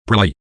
Prelay.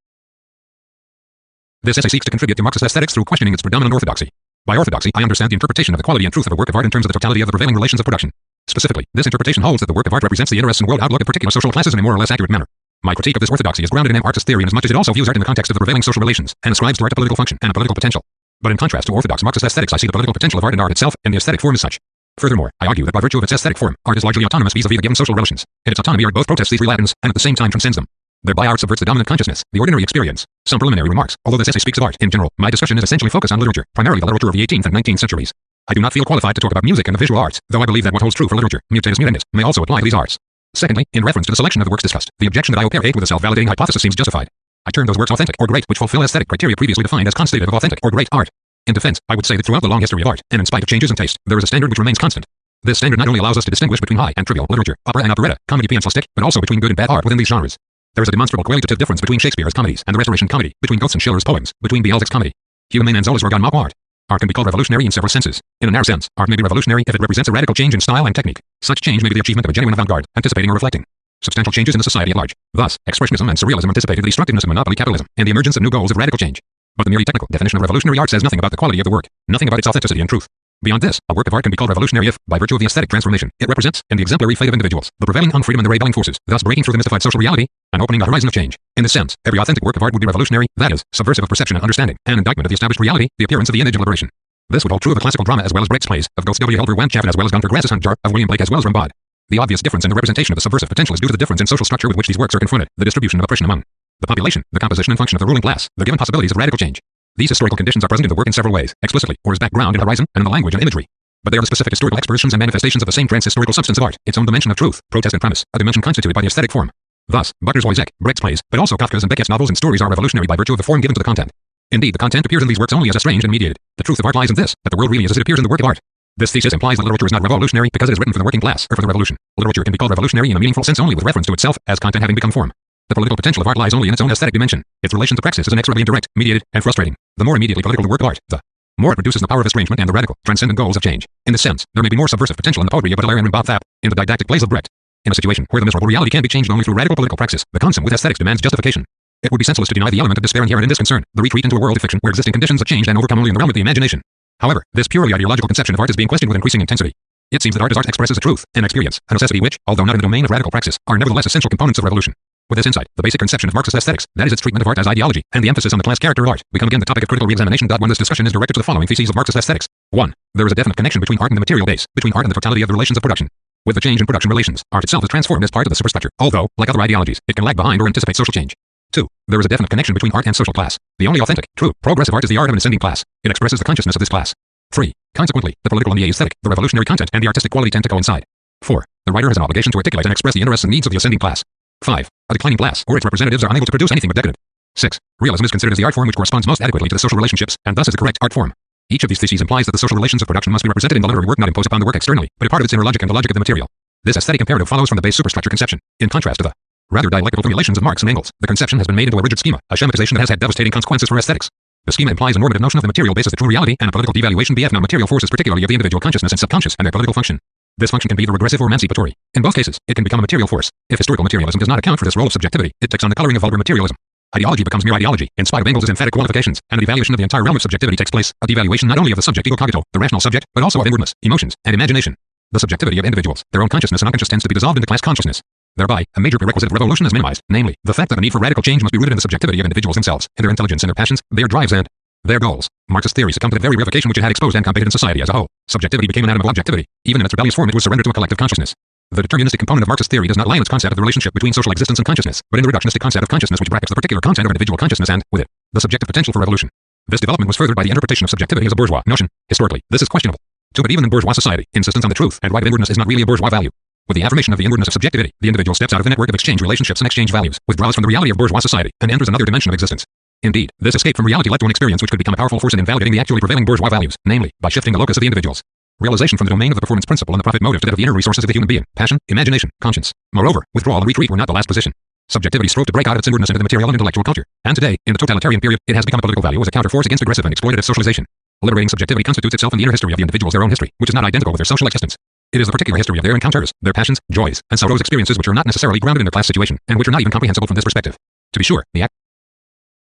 This essay seeks to contribute to Marxist aesthetics through questioning its predominant orthodoxy. By orthodoxy, I understand the interpretation of the quality and truth of a work of art in terms of the totality of the prevailing relations of production. Specifically, this interpretation holds that the work of art represents the interests and world outlook of particular social classes in a more or less accurate manner. My critique of this orthodoxy is grounded in Marxist theory inasmuch as it also views art in the context of the prevailing social relations, and ascribes to art a political function and a political potential. But in contrast to orthodox Marxist aesthetics, I see the political potential of art in art itself, and the aesthetic form as such. Furthermore, I argue that by virtue of its aesthetic form, art is largely autonomous vis-a-vis the given social relations. In its autonomy, art both protests these relations, and at the same time transcends them. Thereby art subverts the dominant consciousness, the ordinary experience. Some preliminary remarks. Although this essay speaks of art in general, my discussion is essentially focused on literature, primarily the literature of the 18th and 19th centuries. I do not feel qualified to talk about music and the visual arts, though I believe that what holds true for literature, mutatis mutandis, may also apply to these arts. Secondly, in reference to the selection of the works discussed, the objection that I operate with a self-validating hypothesis seems justified. I term those works authentic or great which fulfill aesthetic criteria previously defined as constitutive of authentic or great art. In defense, I would say that throughout the long history of art, and in spite of changes in taste, there is a standard which remains constant. This standard not only allows us to distinguish between high and trivial literature, opera and operetta, comedy and slapstick, but also between good and bad art within these genres. There is a demonstrable qualitative difference between Shakespeare's comedies and the Restoration comedy, between Goethe's and Schiller's poems, between Bielsk's comedy. Human and Zola's work on mock art. Art can be called revolutionary in several senses. In a narrow sense, art may be revolutionary if it represents a radical change in style and technique. Such change may be the achievement of a genuine avant-garde, anticipating or reflecting substantial changes in the society at large. Thus, expressionism and surrealism anticipated the destructiveness of monopoly capitalism and the emergence of new goals of radical change. But the merely technical definition of revolutionary art says nothing about the quality of the work, nothing about its authenticity and truth. Beyond this, a work of art can be called revolutionary if, by virtue of the aesthetic transformation, it represents, in the exemplary fate of individuals, the prevailing unfreedom and the rebelling forces, thus breaking through the mystified social reality, and opening a horizon of change. In this sense, every authentic work of art would be revolutionary, that is, subversive of perception and understanding, an indictment of the established reality, the appearance of the image of liberation. This would hold true of the classical drama as well as Brecht's plays, of Goethe W. Helder Wandschaffen as well as Gunter Grass's Huntjar, of William Blake as well as Rimbaud. The obvious difference in the representation of the subversive potential is due to the difference in social structure with which these works are confronted, the distribution of oppression among the population, the composition and function of the ruling class, the given possibilities of radical change. These historical conditions are present in the work in several ways, explicitly, or as background in horizon, and in the language and imagery. But they are the specific historical expositions and manifestations of the same trans-historical substance of art, its own dimension of truth, protest and premise, a dimension constituted by the aesthetic form. Thus, Butler's Wojciech, Brecht's plays, but also Kafka's and Beckett's novels and stories are revolutionary by virtue of the form given to the content. Indeed, the content appears in these works only as estranged and mediated. The truth of art lies in this, that the world really is as it appears in the work of art. This thesis implies that literature is not revolutionary because it is written for the working class or for the revolution. Literature can be called revolutionary in a meaningful sense only with reference to itself, as content having become form. The political potential of art lies only in its own aesthetic dimension. Its relation to praxis is inexorably indirect, mediated, and frustrating. The more immediately political the work of art, the more it produces the power of estrangement and the radical, transcendent goals of change. In this sense, there may be more subversive potential in the poetry of Baudelaire and Rimbaud than in the didactic plays of Brecht. In a situation where the miserable reality can be changed only through radical political praxis, the consummate with aesthetics demands justification. It would be senseless to deny the element of despair inherent in this concern, the retreat into a world of fiction where existing conditions are changed and overcome only in the realm of the imagination. However, this purely ideological conception of art is being questioned with increasing intensity. It seems that art as art expresses a truth, an experience, a necessity which, although not in the domain of radical praxis, are nevertheless essential components of revolution. With this insight, the basic conception of Marxist aesthetics, that is its treatment of art as ideology, and the emphasis on the class character of art, become again the topic of critical re-examination. One, this discussion is directed to the following theses of Marxist aesthetics. 1. There is a definite connection between art and the material base, between art and the totality of the relations of production. With the change in production relations, art itself is transformed as part of the superstructure, although, like other ideologies, it can lag behind or anticipate social change. 2. There is a definite connection between art and social class. The only authentic, true, progressive art is the art of an ascending class. It expresses the consciousness of this class. 3. Consequently, the political and the aesthetic, the revolutionary content and the artistic quality tend to coincide. 4. The writer has an obligation to articulate and express the interests and needs of the ascending class. 5. A declining class or its representatives are unable to produce anything but decadent. 6. Realism is considered as the art form which corresponds most adequately to the social relationships, and thus is the correct art form. Each of these theses implies that the social relations of production must be represented in the literary work, not imposed upon the work externally, but a part of its inner logic and the logic of the material. This aesthetic imperative follows from the base superstructure conception. In contrast to the rather dialectical formulations of Marx and Engels, the conception has been made into a rigid schema, a schematization that has had devastating consequences for aesthetics. The schema implies a normative notion of the material base as the true reality and a political devaluation bf non-material forces, particularly of the individual consciousness and subconscious and their political function. This function can be either regressive or emancipatory. In both cases, it can become a material force. If historical materialism does not account for this role of subjectivity, it takes on the coloring of vulgar materialism. Ideology becomes mere ideology, in spite of Engels' emphatic qualifications, and a devaluation of the entire realm of subjectivity takes place, a devaluation not only of the subject ego cogito, the rational subject, but also of inwardness, emotions, and imagination. The subjectivity of individuals, their own consciousness and unconscious tends to be dissolved into class consciousness. Thereby, a major prerequisite of revolution is minimized, namely, the fact that the need for radical change must be rooted in the subjectivity of individuals themselves, in their intelligence and their passions, their drives and their goals. Marxist theory succumbed to the very revocation which it had exposed and combated in society as a whole. Subjectivity became an atom of objectivity. Even in its rebellious form, it was surrendered to a collective consciousness. The deterministic component of Marxist theory does not lie in its concept of the relationship between social existence and consciousness, but in the reductionistic concept of consciousness which brackets the particular content of individual consciousness and, with it, the subjective potential for revolution. This development was furthered by the interpretation of subjectivity as a bourgeois notion. Historically, this is questionable. But even in bourgeois society, insistence on the truth and right of inwardness is not really a bourgeois value. With the affirmation of the inwardness of subjectivity, the individual steps out of the network of exchange relationships and exchange values, withdraws from the reality of bourgeois society, and enters another dimension of existence. Indeed, this escape from reality led to an experience which could become a powerful force in invalidating the actually prevailing bourgeois values, namely, by shifting the locus of the individuals. Realization from the domain of the performance principle and the profit motive to that of the inner resources of the human being, passion, imagination, conscience. Moreover, withdrawal and retreat were not the last position. Subjectivity strove to break out of its inwardness into the material and intellectual culture, and today, in the totalitarian period, it has become a political value as a counterforce against aggressive and exploitative socialization. Liberating subjectivity constitutes itself in the inner history of the individuals their own history, which is not identical with their social existence. It is the particular history of their encounters, their passions, joys, and sorrows experiences which are not necessarily grounded in their class situation, and which are not even comprehensible from this perspective. To be sure, the act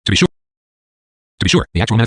To be sure, the actual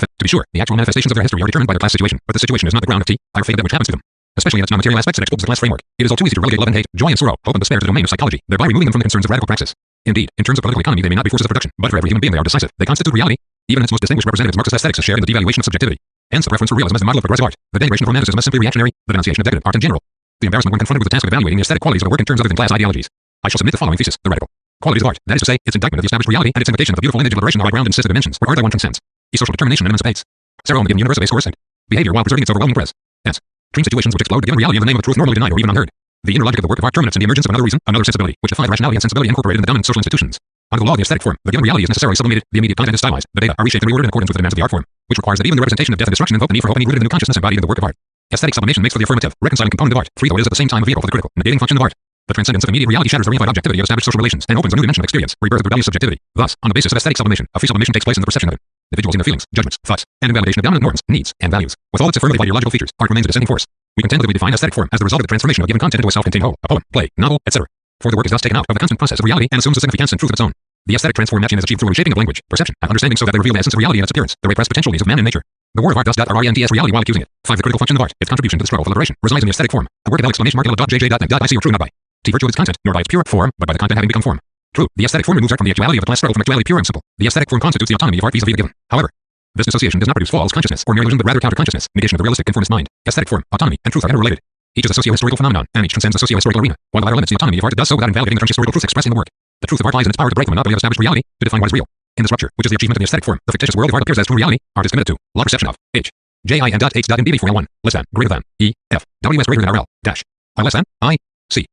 manifestations of their history are determined by their class situation, but the situation is not the ground of tea, or fate that which happens to them. Especially in its non-material aspects that exposes the class framework. It is all too easy to relegate love and hate, joy and sorrow, hope and despair to the domain of psychology, thereby removing them from the concerns of radical praxis. Indeed, in terms of political economy, they may not be forces of production, but for every human being they are decisive. They constitute reality. Even its most distinguished representatives, Marxist aesthetics, has shared in the devaluation of subjectivity. Hence, the preference for realism as the model of progressive art, the denigration of romanticism as simply reactionary, the denunciation of decadent art in general, the embarrassment when confronted with the task of evaluating the aesthetic qualities of a work in terms other than class ideologies. I shall submit the following thesis: the radical qualities of art, that is to say, its indictment of the established reality and its invocation of the beautiful image of liberation are ground in system dimensions, where art one transcends. Social determination and emancipates. Sarah on the given universe of a source and behavior while preserving its overwhelming pres. Hence, dream situations which explode the given reality in the name of the truth normally denied or even unheard. The inner logic of the work of art terminates in the emergence of another reason, another sensibility, which defies rationality and sensibility incorporated in the dominant social institutions. Under the law of the aesthetic form, the given reality is necessarily sublimated, the immediate content is stylized, the data are reshaped and reworded in accordance with the demands of the art form, which requires that even the representation of death and destruction invoke the need for hope and need rooted in the new consciousness embodied in the work of art. Aesthetic sublimation makes for the affirmative, reconciling component of art, free though it is at the same time a vehicle for the critical, negating function of art. The transcendence of immediate reality shatters the reified objectivity of established social relations and opens a new dimension of experience, rebirth of rebellious subjectivity. Thus, on the basis of aesthetic sublimation, a free sublimation takes place in the perception of individuals in their feelings, judgments, thoughts, and invalidation of dominant norms, needs, and values. With all its affirmative ideological features, art remains a dissenting force. We contend that we define aesthetic form as the result of the transformation of given content into a self-contained whole, a poem, play, novel, etc. For the work is thus taken out of the constant process of reality and assumes a significance and truth of its own. The aesthetic transformation is achieved through a reshaping of language, perception, and understanding so that they reveal the essence of reality and its appearance, the repressed potential needs of man and nature. The war of art does reints reality while accusing it. 5. The critical function of art, its contribution to the struggle for liberation, resides in the aesthetic form. A work of !jj.net.ic or true not by T virtue of its content, nor by its pure form, but by the content having become form. True, the aesthetic form removes art from the actuality of the class struggle from actuality pure and simple. The aesthetic form constitutes the autonomy of art vis-a-vis the given. However, this dissociation does not produce false consciousness or mere illusion but rather counter-consciousness, negation of the realistic conformist mind. Aesthetic form, autonomy, and truth are interrelated. Each is a socio-historical phenomenon, and each transcends the socio-historical arena. While the latter limits the autonomy of art, it does so without invalidating the historical truth expressed in the work. The truth of art lies in its power to break the monopoly of established reality, to define what is real. In this rupture, which is the achievement of the aesthetic form, the fictitious world of art appears as true reality. Art is committed to law perception of H.J.I.N.H.in BB4L1 less than greater than E F W S greater than RL dash I less than I C.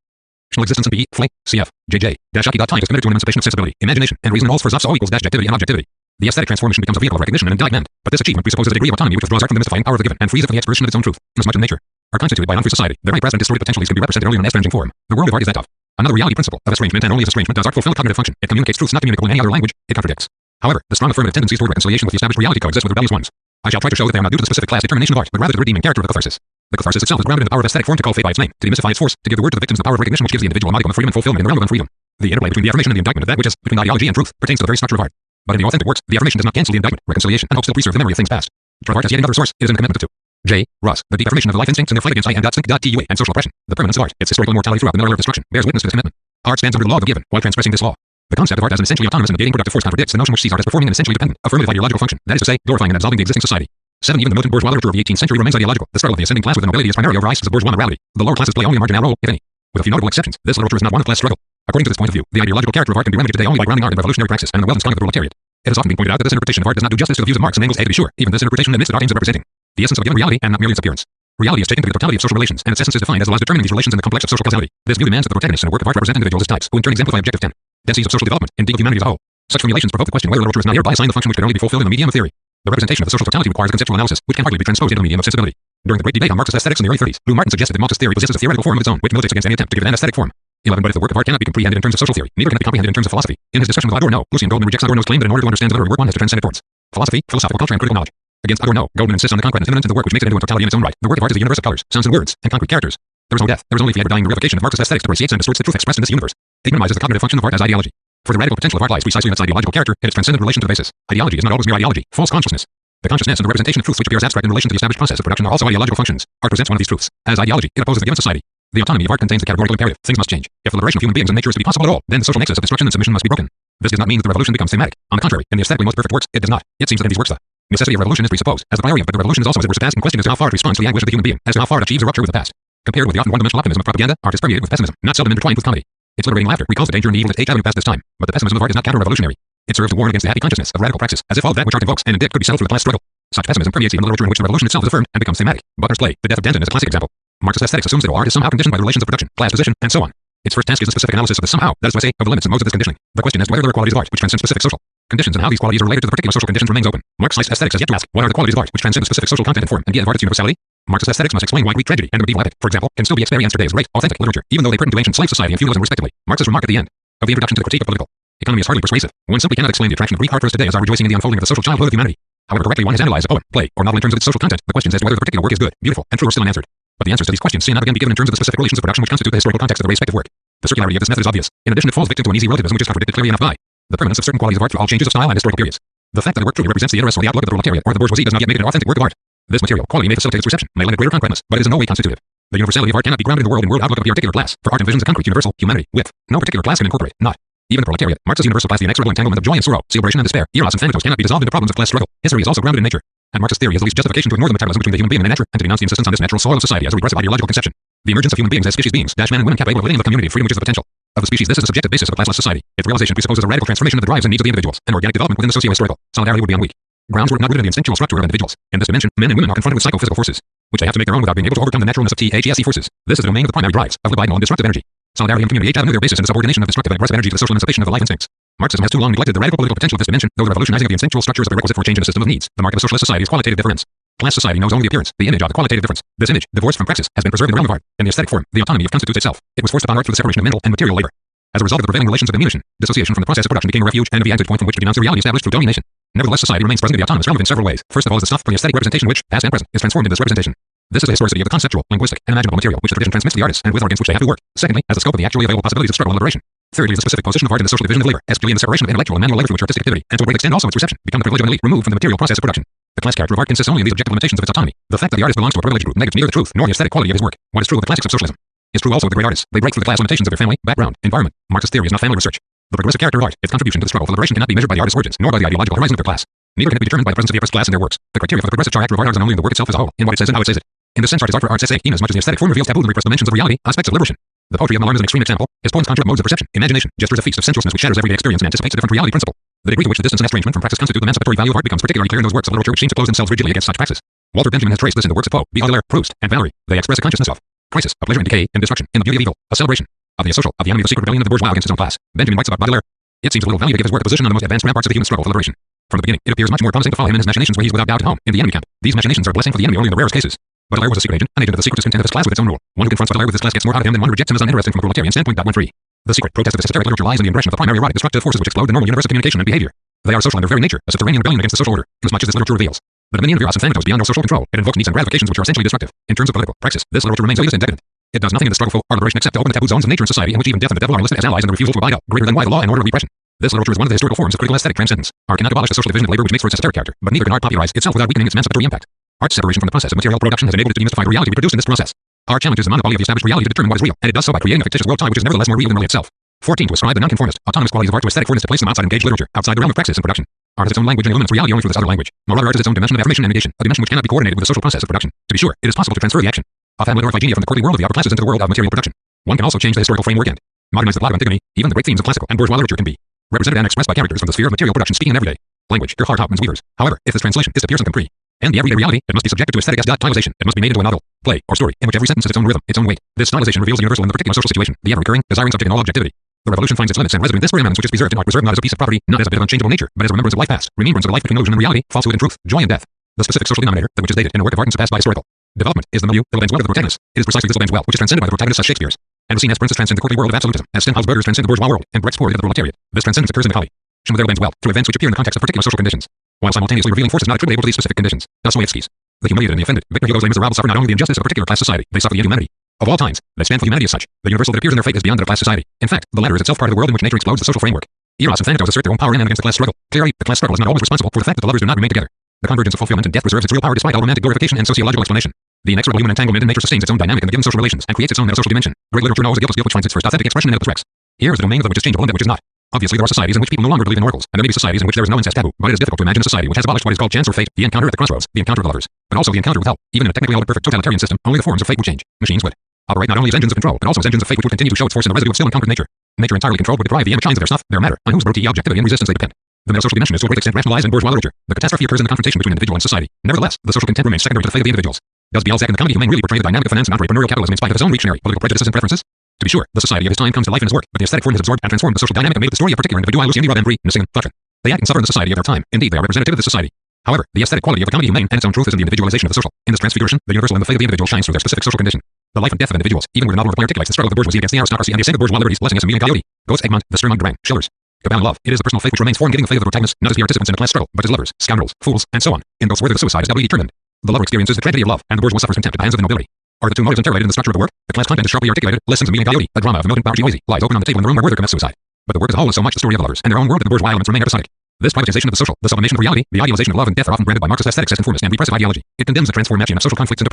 Rational existence in B Fl CF JJ dash Aki.time is committed to an emancipation of sensibility, imagination, and reason holds for Zopf O equals dash objectivity and objectivity. The aesthetic transformation becomes a vehicle of recognition and indictment, but this achievement presupposes a degree of autonomy which withdraws art from the mystifying power of the given and frees it from the expression of its own truth. Inasmuch as nature are constituted by unfree society, their repressed and distorted potentialities can be represented only in an estranging form. The world of art is that of another reality principle of estrangement, and only as estrangement does art fulfill a cognitive function. It communicates truths not communicable in any other language. It contradicts. However, the strong affirmative tendencies toward reconciliation with the established reality coexist with rebellious ones. I shall try to show that they are not due to the specific class determination of art, but rather to the redeeming character of the catharsis. The catharsis itself is grounded in the power of aesthetic form to call fate by its name, to demystify its force, to give the word to the victims the power of recognition which gives the individual a modicum of freedom and fulfillment in the realm of unfreedom. The interplay between the affirmation and the indictment of that which is between ideology and truth pertains to the very structure of art. But in the authentic works, the affirmation does not cancel the indictment, reconciliation, and helps still preserve the memory of things past. For art as yet another source, it is in the commitment to J. Ross, the deep affirmation of the life instincts in their fight against I.Tua and social oppression. The permanence of art, its historical immortality throughout the middle of destruction, bears witness to this commitment. Art stands under the law of the given, while transgressing this law. The concept of art as an essentially autonomous and negating productive force contradicts the notion which sees art as performing an essentially dependent, affirmative ideological function, that is to say, glorifying and absolving the existing society. 7. Even the militant bourgeois literature of the 18th century remains ideological. The struggle of the ascending class with the nobility is primarily over ices of bourgeois morality. The lower classes play only a marginal role, if any. With a few notable exceptions, this literature is not one of class struggle. According to this point of view, the ideological character of art can be remedied today only by grounding art in revolutionary praxis and in the wealth and strength of the proletariat. It has often been pointed out that this interpretation of art does not do justice to the views of Marx and Engels. To be sure, even this interpretation admits that art aims at representing the essence of a given reality and not merely its appearance. Reality is taken to be the totality of social relations, and its essence is defined as the laws determining these relations in the complex of social causality. This view demands that the protagonists in a work of art represent individuals as types, who in turn exemplify objective tendencies of social development, indeed of humanity as a whole. Such formulations provoke the question whether literature is not hereby assigned the function which can only be fulfilled in the medium of theory. The representation of the social totality requires a conceptual analysis, which can hardly be transposed into the medium of sensibility. During the great debate on Marxist aesthetics in the early 30s, Lou Martin suggested that Marxist theory possesses a theoretical form of its own, which militates against any attempt to give it an aesthetic form. 11. But if the work of art cannot be comprehended in terms of social theory, neither can it be comprehended in terms of philosophy. In his discussion with Adorno, Lucien Goldman rejects Adorno's claim that in order to understand the literary work one has to transcend it towards philosophy, philosophical culture, and critical knowledge. Against Adorno, Goldman insists on the concrete and immanence of the work which makes it into a totality in its own right. The work of art is a universe of colors, sounds and words, and concrete characters. There is no death, there is only the ever-dying reification of Marxist aesthetics depreciates and distorts the truth expressed in this universe. It minimizes the cognitive function of art as ideology. For the radical potential of art lies precisely in its ideological character, in its transcendent relation to the basis. Ideology is not always mere ideology, false consciousness. The consciousness and the representation of truths which appears abstract in relation to the established process of production are also ideological functions. Art presents one of these truths. As ideology, it opposes the given society. The autonomy of art contains the categorical imperative. Things must change. If the liberation of human beings and nature is to be possible at all, then the social nexus of destruction and submission must be broken. This does not mean that the revolution becomes thematic. On the contrary, in the aesthetically most perfect works, it does not. It seems that in these works the necessity of revolution is presupposed as the priority, but the revolution is also as it were surpassed in question as to how far it responds to the anguish of the human being, as to how far it achieves a rupture with the past. Compared with the often one-dimensional optimism of propaganda, art is permeated with pessimism, not seldom intertwined with comedy. Its liberating laughter recalls the danger and the evil that H.J. past this time, but the pessimism of art is not counter-revolutionary. It serves to warn against the happy consciousness of radical praxis, as if all that which art invokes and indict could be settled through the class struggle. Such pessimism permeates even the literature in which the revolution itself is affirmed and becomes thematic. Buckner's play, The Death of Denton, is a classic example. Marxist aesthetics assumes that all art is somehow conditioned by the relations of production, class position, and so on. Its first task is a specific analysis of the somehow, that is to say, of the limits and modes of this conditioning. The question as to whether there are qualities of art which transcend specific social conditions and how these qualities are related to the particular social conditions remains open. Marxist aesthetics has yet to ask, what are the qualities of art which transcend the specific social content and form and give art its universality? Marxist aesthetics must explain why Greek tragedy and the medieval epic, for example, can still be experienced today as great, authentic literature, even though they pertain to ancient slave society and feudalism respectively. Marx's remark at the end of the introduction to the critique of political economy is hardly persuasive. One simply cannot explain the attraction of Greek art for us today as our rejoicing in the unfolding of the social childhood of humanity. However correctly one has analyzed a poem, play, or novel in terms of its social content, the questions as to whether the particular work is good, beautiful, and true are still unanswered. But the answers to these questions may not again be given in terms of the specific relations of production which constitute the historical context of the respective work. The circularity of this method is obvious. In addition, it falls victim to an easy relativism which is contradicted clearly enough by the permanence of certain qualities of art through all changes of style and historical periods. The fact that the work truly represents the interests or the outlook of the proletariat or the bourgeoisie does not yet make it an authentic work of art. This material quality may facilitate its reception, may lend it greater concreteness, but it is in no way constitutive. The universality of art cannot be grounded in the world outlook of a particular class, for art envisions a concrete universal humanity, with no particular class can incorporate, not even the proletariat. Marx's universal class, the inexorable entanglement of joy and sorrow, celebration and despair, eros and thanatos cannot be dissolved into problems of class struggle. History is also grounded in nature, and Marxist theory is the least justification to ignore the materialism between the human being and nature, and to denounce the insistence on this natural soil of society as a regressive ideological conception. The emergence of human beings as species beings, men and women capable of living in the community of freedom which is the potential of the species. This is the subjective basis of a classless society. Its realization presupposes a radical transformation of the drives and needs of the individuals, and organic development within the socio-historical. Solidarity would be on weak grounds were it not rooted in the instinctual structure of individuals. In this dimension, men and women are confronted with psychophysical forces, which they have to make their own without being able to overcome the naturalness of THESE forces. This is the domain of the primary drives of libidinal and destructive energy. Solidarity and community each have their basis in the subordination of destructive and aggressive energy to the social emancipation of the life instincts. Marxism has too long neglected the radical political potential of this dimension, though the revolutionizing of the instinctual structures of the requisite for change in a system of needs. The mark of a socialist society is qualitative difference. Class society knows only the appearance, the image of the qualitative difference. This image, divorced from praxis, has been preserved in the realm of art. In the aesthetic form, the autonomy of constitutes itself. It was forced upon art through the separation of mental and material labor. As a result of the prevailing relations of diminution, dissociation from the process of production became a refuge and a vantage point from which to denounce the reality established through domination. Nevertheless, society remains presently autonomous realm in several ways. First of all is the stuff for the aesthetic representation which, past and present, is transformed into this representation. This is the historicity of the conceptual, linguistic, and imaginable material which the tradition transmits to the artists and with or against which they have to work. Secondly, as the scope of the actually available possibilities of struggle and liberation. Thirdly, the specific position of art in the social division of labor, especially in the separation of intellectual and manual labor through which artistic activity, and to a great extent also its reception, become the privilege of an elite removed from the material process of production. The class character of art consists only in these objective limitations of its autonomy. The fact that the artist belongs to a privileged group negates neither the truth nor the aesthetic quality of his work. What is true of the classics of socialism is true also of the great artists. They break through the class limitations of their family, background, environment. Marxist theory is not family research. The progressive character of art, its contribution to the struggle for liberation cannot be measured by the artist's origins, nor by the ideological horizon of their class. Neither can it be determined by the presence of the oppressed class in their works. The criteria for the progressive character of art is not only in the work itself as a whole, in what it says and how it says it. In this sense, art is art for art's sake, in as much as the aesthetic form reveals taboo and repressed dimensions of reality, aspects of liberation. The poetry of Mallarme is an extreme example. His poems conjure up modes of perception, imagination, gestures, a feast of sensuousness which shatters everyday experience and anticipates a different reality principle. The degree to which the distance and estrangement from praxis constitute the emancipatory value of art becomes particularly clear in those works of literature which seem to close themselves rigidly against such praxis. Walter Benjamin has traced this in the works of Poe, Baudelaire, Proust, and Valery. They express a consciousness of crisis, of pleasure and decay, and destruction, in the beauty of evil, a celebration of the asocial, of the enemy, the secret rebellion of the bourgeois against his own class. Benjamin writes about Baudelaire. It seems of little value to give his work a position on the most advanced ramparts of the human struggle for liberation. From the beginning, it appears much more promising to follow him in his machinations where he is without doubt at home, in the enemy camp. These machinations are a blessing for the enemy only in the rarest cases. Baudelaire was a secret agent, an agent of the secret discontent of his class with its own rule. One who confronts Baudelaire with this class gets more out of him than one who rejects him as uninteresting from a proletarian standpoint. 1.3. The secret protest of this esoteric literature lies in the impression of the primary erotic destructive forces which explode the normal universe of communication and behavior. They are social in their very nature, a subterranean rebellion against the social order, inasmuch as this literature reveals the dominion of eros and thanatos beyond our social control. It invokes needs and gratifications which are essentially destructive. In terms of political praxis, this literature remains odious and decadent. It does nothing in the struggle for our liberation except to open the taboo zones of nature and society in which even death and the devil are listed as allies in the refusal to abide out, greater than why the law and order of repression. This literature is one of the historical forms of critical aesthetic transcendence. Art cannot abolish the social division of labor which makes for its esoteric character, but neither can art popularize itself without weakening its emancipatory impact. Art's separation from the process of material production has enabled it to demystify the reality reproduced in this process. Art challenges the monopoly of the established reality to determine what is real, and it does so by creating a fictitious world tie which is nevertheless more real than reality itself. 14. To ascribe the nonconformist, autonomous qualities of art to aesthetic form is to place them outside engaged literature, outside the realm of praxis and production. Art has its own language and illuminates reality only through this other language. Moreover, art is its own dimension of affirmation and negation, a dimension which cannot be coordinated with the social process of production. To be sure, it is possible to transfer the action of Hamlet or Iphigenia from the courtly world of the upper classes into the world of material production. One can also change the historical framework and modernize the plot of Antigone. Even the great themes of classical and bourgeois literature can be represented and expressed by characters from the sphere of material production speaking in everyday language. Gerhard Hauptmann's Weavers. However, if this translation is to pierce and comprehend and the everyday reality, it must be subjected to aesthetic stylization. It must be made into a novel, play, or story, in which every sentence has its own rhythm, its own weight. This stylization reveals the universal in the particular social situation, the ever-recurring, desiring subject in all objectivity. The revolution finds its limits and resident in this very eminence which is preserved in art, preserved not as a piece of property, not as a bit of unchangeable nature, but as a remembrance of life past, remembrance of life between illusion and reality, falsehood and truth, joy and death. The specific social denominator, that which is dated in a work of art and surpassed by historical development, is the milieu, the lens well of the protagonist. It is precisely this lens well which is transcended by the protagonist as Shakespeare's, and was seen as Princes transcend the courtly world of absolutism, as Stenhausberger's transcend the bourgeois world, and Brecht's poor of the proletariat. This transcendence occurs in the collie. With their lens well, through events which appear in the context of particular social conditions, while simultaneously revealing forces not attributable to these specific conditions. Dostoevsky's The Humiliated and the Offended. Victor Hugo's Les Miserables suffer not only the injustice of a particular class society, they suffer the inhumanity of all times. They stand for humanity as such. The universal that appears in their fate is beyond that of class society. In fact, the latter is itself part of the world in which nature explodes the social framework. Eros and Thanatos assert their own power in and against the class struggle. Clearly, the class struggle is not always responsible for the fact that the lovers do not remain together. The convergence of fulfillment and death preserves its real power despite all romantic glorification and sociological explanation. The inexorable human entanglement in nature sustains its own dynamic in the given social relations and creates its own social dimension. Great literature knows a guiltless guilt which finds its first authentic expression in Oedipus Rex. Here is the domain of that which is changeable and that which is not. Obviously, there are societies in which people no longer believe in oracles, and there may be societies in which there is no incest taboo, but it is difficult to imagine a society which has abolished what is called chance or fate, the encounter at the crossroads, the encounter of the lovers, but also the encounter with hell. Even in a technically all but perfect totalitarian system, only the forms of fate would change. Machines would operate not only as engines of control, but also as engines of fate which would continue to show its force in the residue of still unconquered nature. Nature entirely controlled would deprive the machines of their stuff, their matter, on whose brute objectivity and resistance they depend. The male social dimension is to a great extent rationalized in bourgeois literature. The catastrophe occurs in the confrontation between individual and society. Nevertheless, the social content remains secondary to the fate of the individuals. Does Balzac in the Comedy Humaine really portray the dynamic of finance and entrepreneurial capitalism in spite of his own reactionary political prejudices and preferences? To be sure, the society of his time comes to life in his work, but the aesthetic form has absorbed and transformed the social dynamic and made the story of particular individual Lucien de Robbe, Nissen, Fletcher. They act and suffer in the society of their time. Indeed, they are representative of the society. However, the aesthetic quality of the Comedy Humaine and its own truth is in the individualization of the social. In this transfiguration, the universal and the fate of the individual shines through their specific social condition. The life and death of individuals, even where the novel reply articulates the struggle of the bourgeoisie against the aristocracy and the ascent of bourgeois liberties, blessing us Emile Coyote, Goethe, Egmont, the Sturm und Drang, Schiller's Cabal Love. It is the personal fate which remains form giving the fate of the protagonist, not as the participants in a class struggle, but as lovers, scoundrels, fools, and so on. In Goethe's work, the suicide is doubly determined. The lover experiences the tragedy of love, and the bourgeois suffers contempt at the hands of the nobility. Are the two motives interrelated in the structure of the work? The class content is sharply articulated. Lessons of Emile Coyote, a drama of militant bourgeoisie, lies open on the table in the room where Werther commits suicide. But the work as a whole is so much the story of the lovers and their own world that the bourgeois elements remain episodic. This privatization of the social, the sublimation of reality, the idealization of love and death are often branded by Marxist aesthetics as conformist and repressive ideology. It condemns the transformed matching of social conflicts into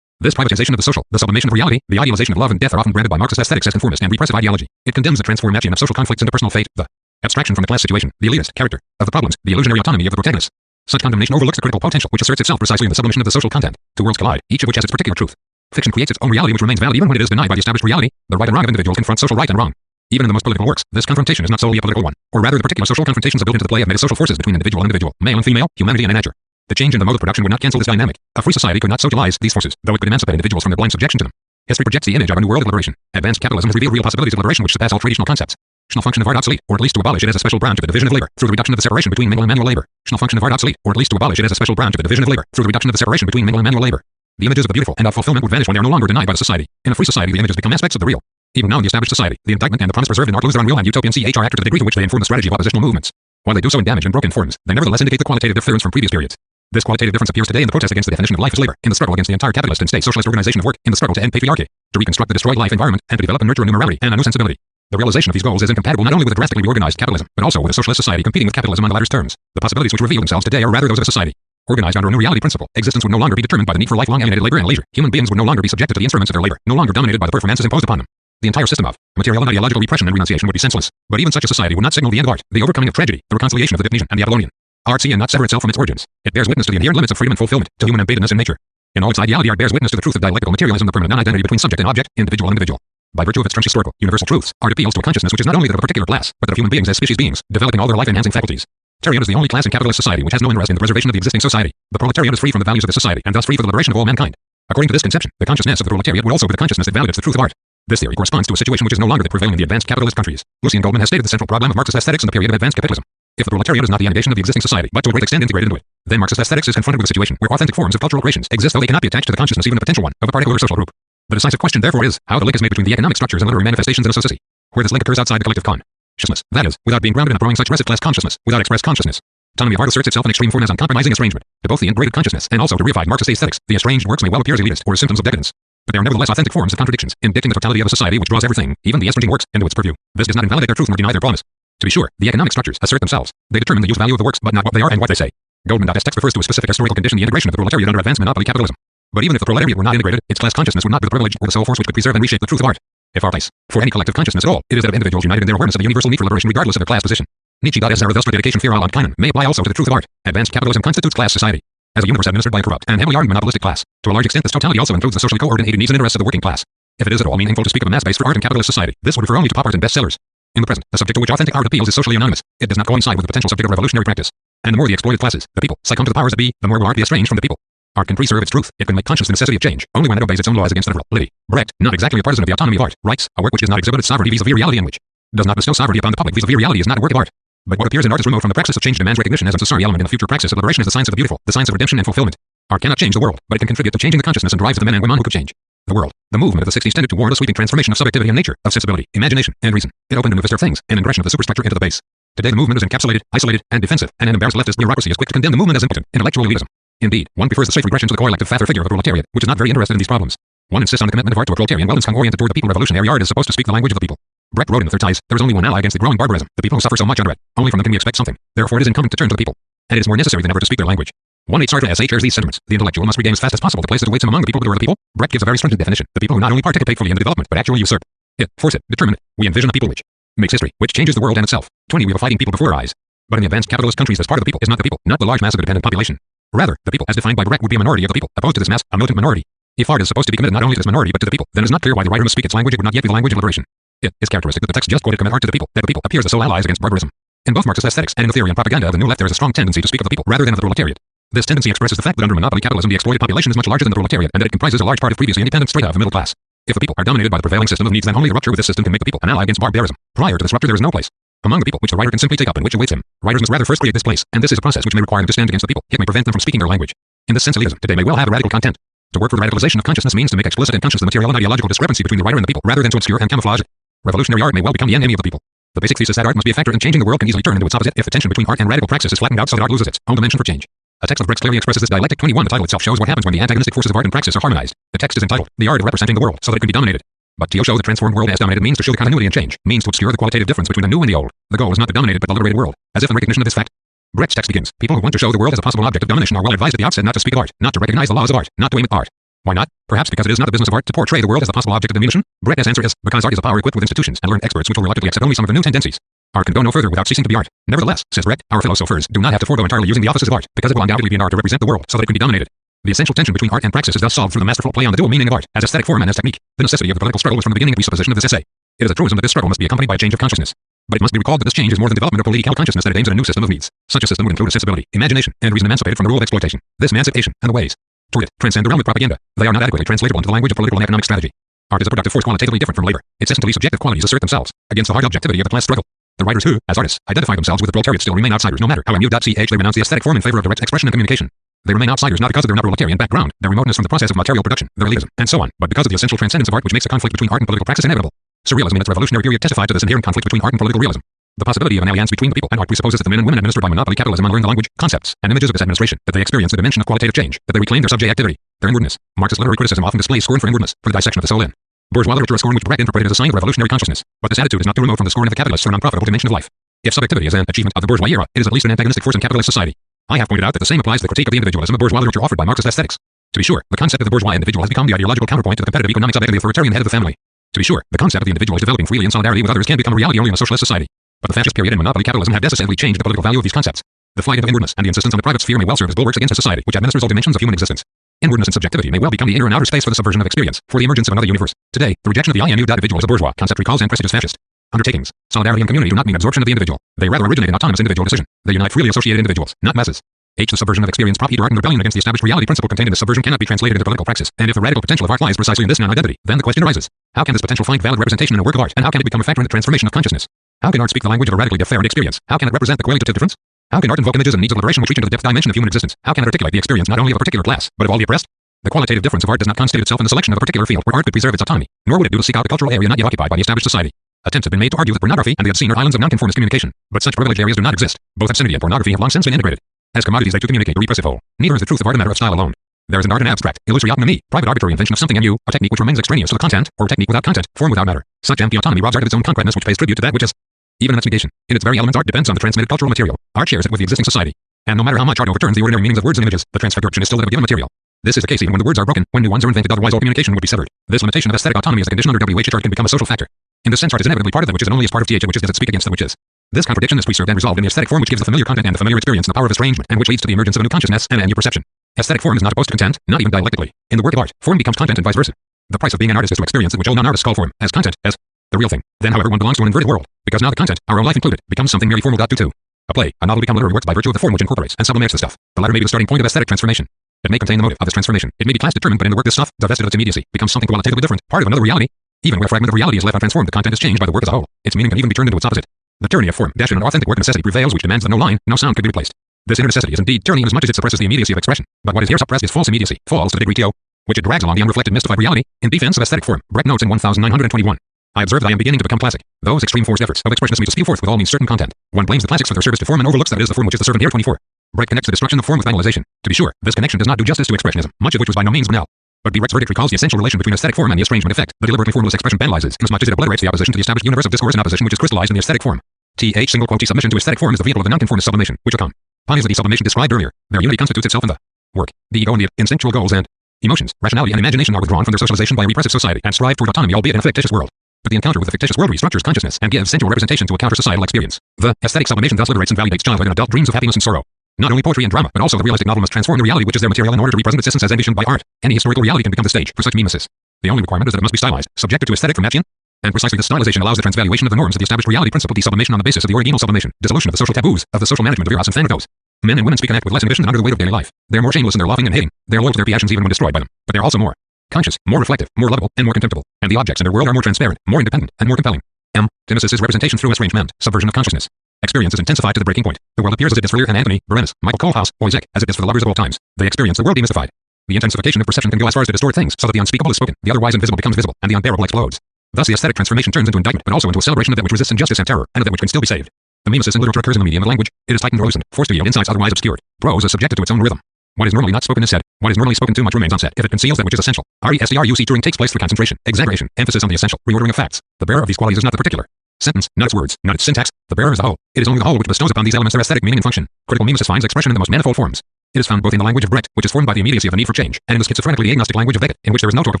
This privatization of the social, the sublimation of reality, the idealization of love and death are often branded by Marxist aesthetics as conformist and repressive ideology. It condemns the transformed matching of social conflicts into personal fate, the abstraction from the class situation, the elitist character of the problems, the illusionary autonomy of the protagonist. Such condemnation overlooks the critical potential which asserts itself precisely in the sublimation of the social content. Two worlds collide, each of which has its particular truth. Fiction creates its own reality which remains valid even when it is denied by the established reality. The right and wrong of individuals confront social right and wrong. Even in the most political works, this confrontation is not solely a political one, or rather the particular social confrontations are built into the play of meta-social forces between individual and individual, male and female, humanity and nature. The change in the mode of production would not cancel this dynamic. A free society could not socialize these forces, though it could emancipate individuals from their blind subjection to them. History projects the image of a new world of liberation. Advanced capitalism has revealed real possibilities of liberation which surpass all traditional concepts. Shall function of art obsolete, or at least to abolish it as a special branch of the division of labor, through the reduction of the separation between manual and manual labor. Shall function of art obsolete, or at least to abolish it as a special branch of the division of labor, through the reduction of the separation between manual and manual labor. The images of the beautiful and of fulfillment would vanish when they are no longer denied by the society. In a free society, the images become aspects of the real. Even now in the established society, the indictment and the promise preserved in art lose their unreal and utopian CHR actor to the degree to which they inform the strategy of oppositional movements. While they do so in damaged and broken forms, they nevertheless indicate the qualitative difference from previous periods. This qualitative difference appears today in the protest against the definition of life as labor, in the struggle against the entire capitalist and state socialist organization of work, in the struggle to end patriarchy, to reconstruct the destroyed life environment, and to develop and nurture a new morality and a new sensibility. The realization of these goals is incompatible not only with a drastically reorganized capitalism, but also with a socialist society competing with capitalism on the latter's terms. The possibilities which reveal themselves today are rather those of a society organized under a new reality principle. Existence would no longer be determined by the need for lifelong alienated labor and leisure. Human beings would no longer be subjected to the instruments of their labor, no longer dominated by the performances imposed upon them. The entire system of material and ideological repression and renunciation would be senseless. But even such a society would not signal the end of art, the overcoming of tragedy, the reconciliation of the Dionysian and the Apollonian. Art see and not sever itself from its origins. It bears witness to the inherent limits of freedom and fulfillment, to human embededness in nature. In all its ideality, art bears witness to the truth of dialectical materialism, the permanent non-identity between subject and object, individual and individual. By virtue of its historical, universal truths, art appeals to a consciousness which is not only that of a particular class, but that of human beings as species beings, developing all their life-enhancing faculties. Proletariat is the only class in capitalist society which has no interest in the preservation of the existing society. The proletariat is free from the values of the society, and thus free for the liberation of all mankind. According to this conception, the consciousness of the proletariat would also be the consciousness that validates the truth of art. This theory corresponds to a situation which is no longer the prevailing in the advanced capitalist countries. Lucien Goldman has stated the central problem of Marxist aesthetics in the period of advanced capitalism. If the proletariat is not the negation of the existing society, but to a great extent integrated into it, then Marxist aesthetics is confronted with a situation where authentic forms of cultural creations exist though they cannot be attached to the consciousness, even a potential one, of a particular social group. The decisive question therefore is, how the link is made between the economic structures and literary manifestations in a society, where this link occurs outside the collective consciousness, that is, without being grounded in a growing such class consciousness, without express consciousness. Autonomy of art asserts itself in extreme form as uncompromising estrangement, to both the integrated consciousness and also to reified Marxist aesthetics. The estranged works may well appear as elitist or as symptoms of decadence, but they are nevertheless authentic forms of contradictions, in dictating the totality of a society which draws everything, even the estranging works, into its purview. This does not invalidate their truth nor deny their promise. To be sure, the economic structures assert themselves. They determine the use value of the works, but not what they are and what they say. Goldman.'s text refers to a specific historical condition, the integration of the proletariat under advanced monopoly capitalism. But even if the proletariat were not integrated, its class consciousness would not be the privilege or the sole force which could preserve and reshape the truth of art. If our place, for any collective consciousness at all, it is that of individuals united in their awareness of the universal need for liberation regardless of their class position. Nietzsche.'s Zarathustra dedication für und keinen may apply also to the truth of art. Advanced capitalism constitutes class society as a universe administered by a corrupt and heavily armed monopolistic class. To a large extent, this totality also includes the socially coordinated needs and interests of the working class. If it is at all meaningful to speak of a mass base for art in capitalist society, this would refer only to pop art and bestsellers. In the present, the subject to which authentic art appeals is socially anonymous. It does not coincide with the potential subject of revolutionary practice. And the more the exploited classes, the people, succumb to the powers that be, the more will art be estranged from the people. Art can preserve its truth. It can make conscious the necessity of change, only when it obeys its own laws against the liberality. Brecht, not exactly a partisan of the autonomy of art, writes, a work which does not exhibit its sovereignty vis-a-vis reality and which does not bestow sovereignty upon the public vis-a-vis reality is not a work of art. But what appears in art is remote from the praxis of change demands recognition as a necessary element in the future praxis of liberation is the science of the beautiful, the science of redemption and fulfillment. Art cannot change the world, but it can contribute to changing the consciousness and drives of the men and women who could change the world. The movement of the 60s tended toward a sweeping transformation of subjectivity and nature, of sensibility, imagination, and reason. It opened a new vista of things, an ingression of the superstructure into the base. Today the movement is encapsulated, isolated, and defensive, and an embarrassed leftist bureaucracy is quick to condemn the movement as impotent, intellectual elitism. Indeed, one prefers the safe regression to the coelective father figure of the proletariat, which is not very interested in these problems. One insists on the commitment of art to a proletarian wellness oriented toward the people. Revolutionary art is supposed to speak the language of the people. Brecht wrote in the Third Ties, there is only one ally against the growing barbarism, the people who suffer so much under it. Only from them can we expect something. Therefore it is incumbent to turn to the people. And it is more necessary than ever to speak their language. One Sartre shares these sentiments. The intellectual must regain as fast as possible the place that awaits him among the people. But who are the people? Brecht gives a very stringent definition. The people who not only participate fully in the development, but actually usurp it, force it, determine it. We envision a people which makes history, which changes the world and itself. 20 We have a fighting people before our eyes. But in the advanced capitalist countries, this part of the people is not the people, not the large mass of a dependent population. Rather, the people, as defined by Brecht, would be a minority of the people, opposed to this mass, a militant minority. If art is supposed to be committed not only to this minority but to the people, then it is not clear why the writer must speak its language. It would not yet be the language of liberation. It is characteristic that the text just quoted commit art to the people, that the people appears as sole allies against barbarism. In both Marxist aesthetics and in the theory and propaganda of the New Left, there is a strong tendency to speak of the people rather than of the proletariat. This tendency expresses the fact that under monopoly capitalism the exploited population is much larger than the proletariat and that it comprises a large part of previously independent strata of the middle class. If the people are dominated by the prevailing system of needs, then only the rupture with this system can make the people an ally against barbarism. Prior to this rupture there is no place among the people which the writer can simply take up and which awaits him. Writers must rather first create this place, and this is a process which may require them to stand against the people, yet may prevent them from speaking their language. In this sense elitism today may well have a radical content. To work for the radicalization of consciousness means to make explicit and conscious the material and ideological discrepancy between the writer and the people rather than to obscure and camouflage it. Revolutionary art may well become the enemy of the people. The basic thesis that art must be a factor in changing the world can easily turn into its opposite if the tension between art and radical praxis is flattened out so that art loses its own dimension for change. A text of Brecht clearly expresses this dialectic. 21 The title itself shows what happens when the antagonistic forces of art and praxis are harmonized. The text is entitled, The Art of Representing the World, so that it can be dominated But to show the transformed world as dominated means to show the continuity and change, means to obscure the qualitative difference between the new and the old. The goal is not the dominated but the liberated world. As if in recognition of this fact, Brecht's text begins, people who want to show the world as a possible object of domination are well advised at the outset not to speak of art, not to recognize the laws of art, not to aim at art. Why not? Perhaps because it is not the business of art to portray the world as the possible object of domination? Brecht's answer is, because art is a power equipped with institutions and learned experts which will reluctantly accept only some of the new tendencies. Art can go no further without ceasing to be art. Nevertheless, says Brecht, our philosophers do not have to forego entirely using the offices of art, because it will undoubtedly be an art to represent the world so that it can be dominated. The essential tension between art and praxis is thus solved through the masterful play on the dual meaning of art, as aesthetic form and as technique. The necessity of the political struggle was from the beginning a presupposition of this essay. It is a truism that this struggle must be accompanied by a change of consciousness. But it must be recalled that this change is more than development of political consciousness, that it aims at a new system of needs. Such a system would include a sensibility, imagination, and reason emancipated from the rule of exploitation. This emancipation, and the ways toward it, transcend the realm of propaganda. They are not adequately translatable into the language of political and economic strategy. Art is a productive force qualitatively different from labor. Its essentially subjective qualities assert themselves against the hard objectivity of the class struggle. The writers who, as artists, identify themselves with the proletariat still remain outsiders, no matter how mu.ch they renounce the aesthetic form in favor of direct expression and communication. They remain outsiders not because of their proletarian background, their remoteness from the process of material production, their elitism, and so on, but because of the essential transcendence of art which makes a conflict between art and political praxis inevitable. Surrealism in its revolutionary period testified to this inherent conflict between art and political realism. The possibility of an alliance between the people and art presupposes that the men and women administered by monopoly capitalism unlearn the language, concepts, and images of this administration, that they experience the dimension of qualitative change, that they reclaim their subjectivity, their inwardness. Marxist literary criticism often displays scorn for inwardness, for the dissection of the soul in bourgeois literature, a scorn which Brecht interpreted as a sign of revolutionary consciousness. But this attitude is not too remote from the scorn of the capitalists for an unprofitable dimension of life. If subjectivity is an achievement of the bourgeois era, it is at least an antagonistic force in capitalist society. I have pointed out that the same applies to the critique of the individualism of bourgeois literature offered by Marxist aesthetics. To be sure, the concept of the bourgeois individual has become the ideological counterpoint to the competitive economic subject of the authoritarian head of the family. To be sure, the concept of the individual is developing freely in solidarity with others can become a reality only in a socialist society. But the fascist period and monopoly capitalism have decisively changed the political value of these concepts. The flight into inwardness and the insistence on the private sphere may well serve as bulwarks against a society which administers all dimensions of human existence. Inwardness and subjectivity may well become the inner and outer space for the subversion of experience, for the emergence of another universe. Today, the rejection of the individual as a bourgeois concept recalls and presages fascist undertakings. Solidarity and community do not mean absorption of the individual. They rather originate in autonomous individual decision. They unite freely associated individuals, not masses. The subversion of experience, prop art and rebellion against the established reality principle contained in this subversion cannot be translated into political praxis. And if the radical potential of art lies precisely in this non-identity, then the question arises: how can this potential find valid representation in a work of art, and how can it become a factor in the transformation of consciousness? How can art speak the language of a radically different experience? How can it represent the qualitative difference? How can art invoke images and needs of liberation which reach into the depth dimension of human existence? How can it articulate the experience not only of a particular class, but of all the oppressed? The qualitative difference of art does not constitute itself in the selection of a particular field where art could preserve its autonomy, nor would it do to seek out a cultural area not yet occupied by the established society. Attempts have been made to argue that pornography and the obscene are islands of nonconformist communication, but such privileged areas do not exist. Both obscenity and pornography have long since been integrated. As commodities they too communicate the repressive whole. Neither is the truth of art a matter of style alone. There is an art in abstract, illusory autonomy, private arbitrary invention of something mu, a technique which remains extraneous to the content, or a technique without content, form without matter. Such empty autonomy robs art of its own concreteness which pays tribute to that which is. Even in its negation, in its very elements art depends on the transmitted cultural material. Art shares it with the existing society. And no matter how much art overturns the ordinary meanings of words and images, the transfiguration is still that of a given material. This is the case even when the words are broken, when new ones are invented, otherwise all communication would be severed. This limitation of aesthetic autonomy is a condition under which art can become a social factor. In this sense, art is inevitably part of that which is and only as part of which does it speak against that which is. This contradiction is preserved and resolved in the aesthetic form which gives the familiar content and the familiar experience the power of estrangement, and which leads to the emergence of a new consciousness and a new perception. Aesthetic form is not opposed to content, not even dialectically. In the work of art, form becomes content and vice versa. The price of being an artist is to experience it which all non-artists call form, as content, as the real thing. Then however one belongs to an inverted world, because now the content, our own life included, becomes something merely formal. Too. A play, a novel become literary works by virtue of the form which incorporates and sublimates the stuff. The latter may be the starting point of aesthetic transformation. It may contain the motive of this transformation. It may be class determined, but in the work this stuff, divested of its immediacy, becomes something qualitatively different, part of another reality. Even where a fragment of reality is left untransformed, the content is changed by the work as a whole. Its meaning can even be turned into its opposite. The tyranny of form, dash in an authentic work necessity prevails which demands that no line, no sound could be replaced. This inner necessity is indeed tyranny inasmuch as it suppresses the immediacy of expression. But what is here suppressed is false immediacy, false to the degree to which it drags along the unreflected mystified reality, in defense of aesthetic form. Brecht notes in 1921. I observe that I am beginning to become classic. Those extreme forced efforts of expressionists me to spew forth with all means certain content. One blames the classics for their service to form and overlooks that it is the form which is the servant here. 24. Brecht connects the destruction of form with finalization. To be sure, this connection does not do justice to expressionism, much of which was by no means banal. But Brecht's verdict recalls the essential relation between aesthetic form and the estrangement effect. The deliberately formless expression banalizes, inasmuch as it obliterates the opposition to the established universe of discourse and opposition which is crystallized in the aesthetic form. Submission to aesthetic form is the vehicle of the nonconformist sublimation, which will come. Upon the sublimation described earlier, their unity constitutes itself in the work. The ego and the instinctual goals and emotions, rationality and imagination are withdrawn from their socialization by a repressive society and strive toward autonomy, albeit in a fictitious world. But the encounter with the fictitious world restructures consciousness and gives sensual representation to a counter-societal experience. The aesthetic sublimation thus liberates and validates childhood and adult dreams of happiness and sorrow. Not only poetry and drama, but also the realistic novel must transform the reality which is their material in order to represent its essence as envisioned by art. Any historical reality can become the stage for such mimesis. The only requirement is that it must be stylized, subjected to aesthetic formattion, and precisely this stylization allows the transvaluation of the norms of the established reality principle, desublimation on the basis of the original sublimation, dissolution of the social taboos, of the social management of eros and thanatos. Men and women speak and act with less inhibition than under the weight of daily life. They're more shameless in their loving and hating. They're loyal to their passions even when destroyed by them. But they're also more conscious, more reflective, more lovable, and more contemptible. And the objects in their world are more transparent, more independent, and more compelling. Mimesis is representation through estrangement, subversion of consciousness. Experience is intensified to the breaking point. The world appears as it is for Lear and Anthony, Berenice, Michael Kohlhaas, Boyzek, as it is for the lovers of all times. They experience the world demystified. The intensification of perception can go as far as to distort things, so that the unspeakable is spoken, the otherwise invisible becomes visible, and the unbearable explodes. Thus the aesthetic transformation turns into indictment, but also into a celebration of that which resists injustice and terror, and of that which can still be saved. The mimesis in literature occurs in the medium of language. It is tightened or loosened, forced to yield insights otherwise obscured. Prose is subjected to its own rhythm. What is normally not spoken is said. What is normally spoken too much remains unsaid if it conceals that which is essential. Restructuring takes place through concentration, exaggeration, emphasis on the essential, reordering of facts. The bearer of these qualities is not the particular sentence, not its words, not its syntax. The bearer is the whole. It is only the whole which bestows upon these elements their aesthetic meaning and function. Critical mimesis finds expression in the most manifold forms. It is found both in the language of Brecht, which is formed by the immediacy of the need for change, and in the schizophrenically agnostic language of Beckett, in which there is no talk of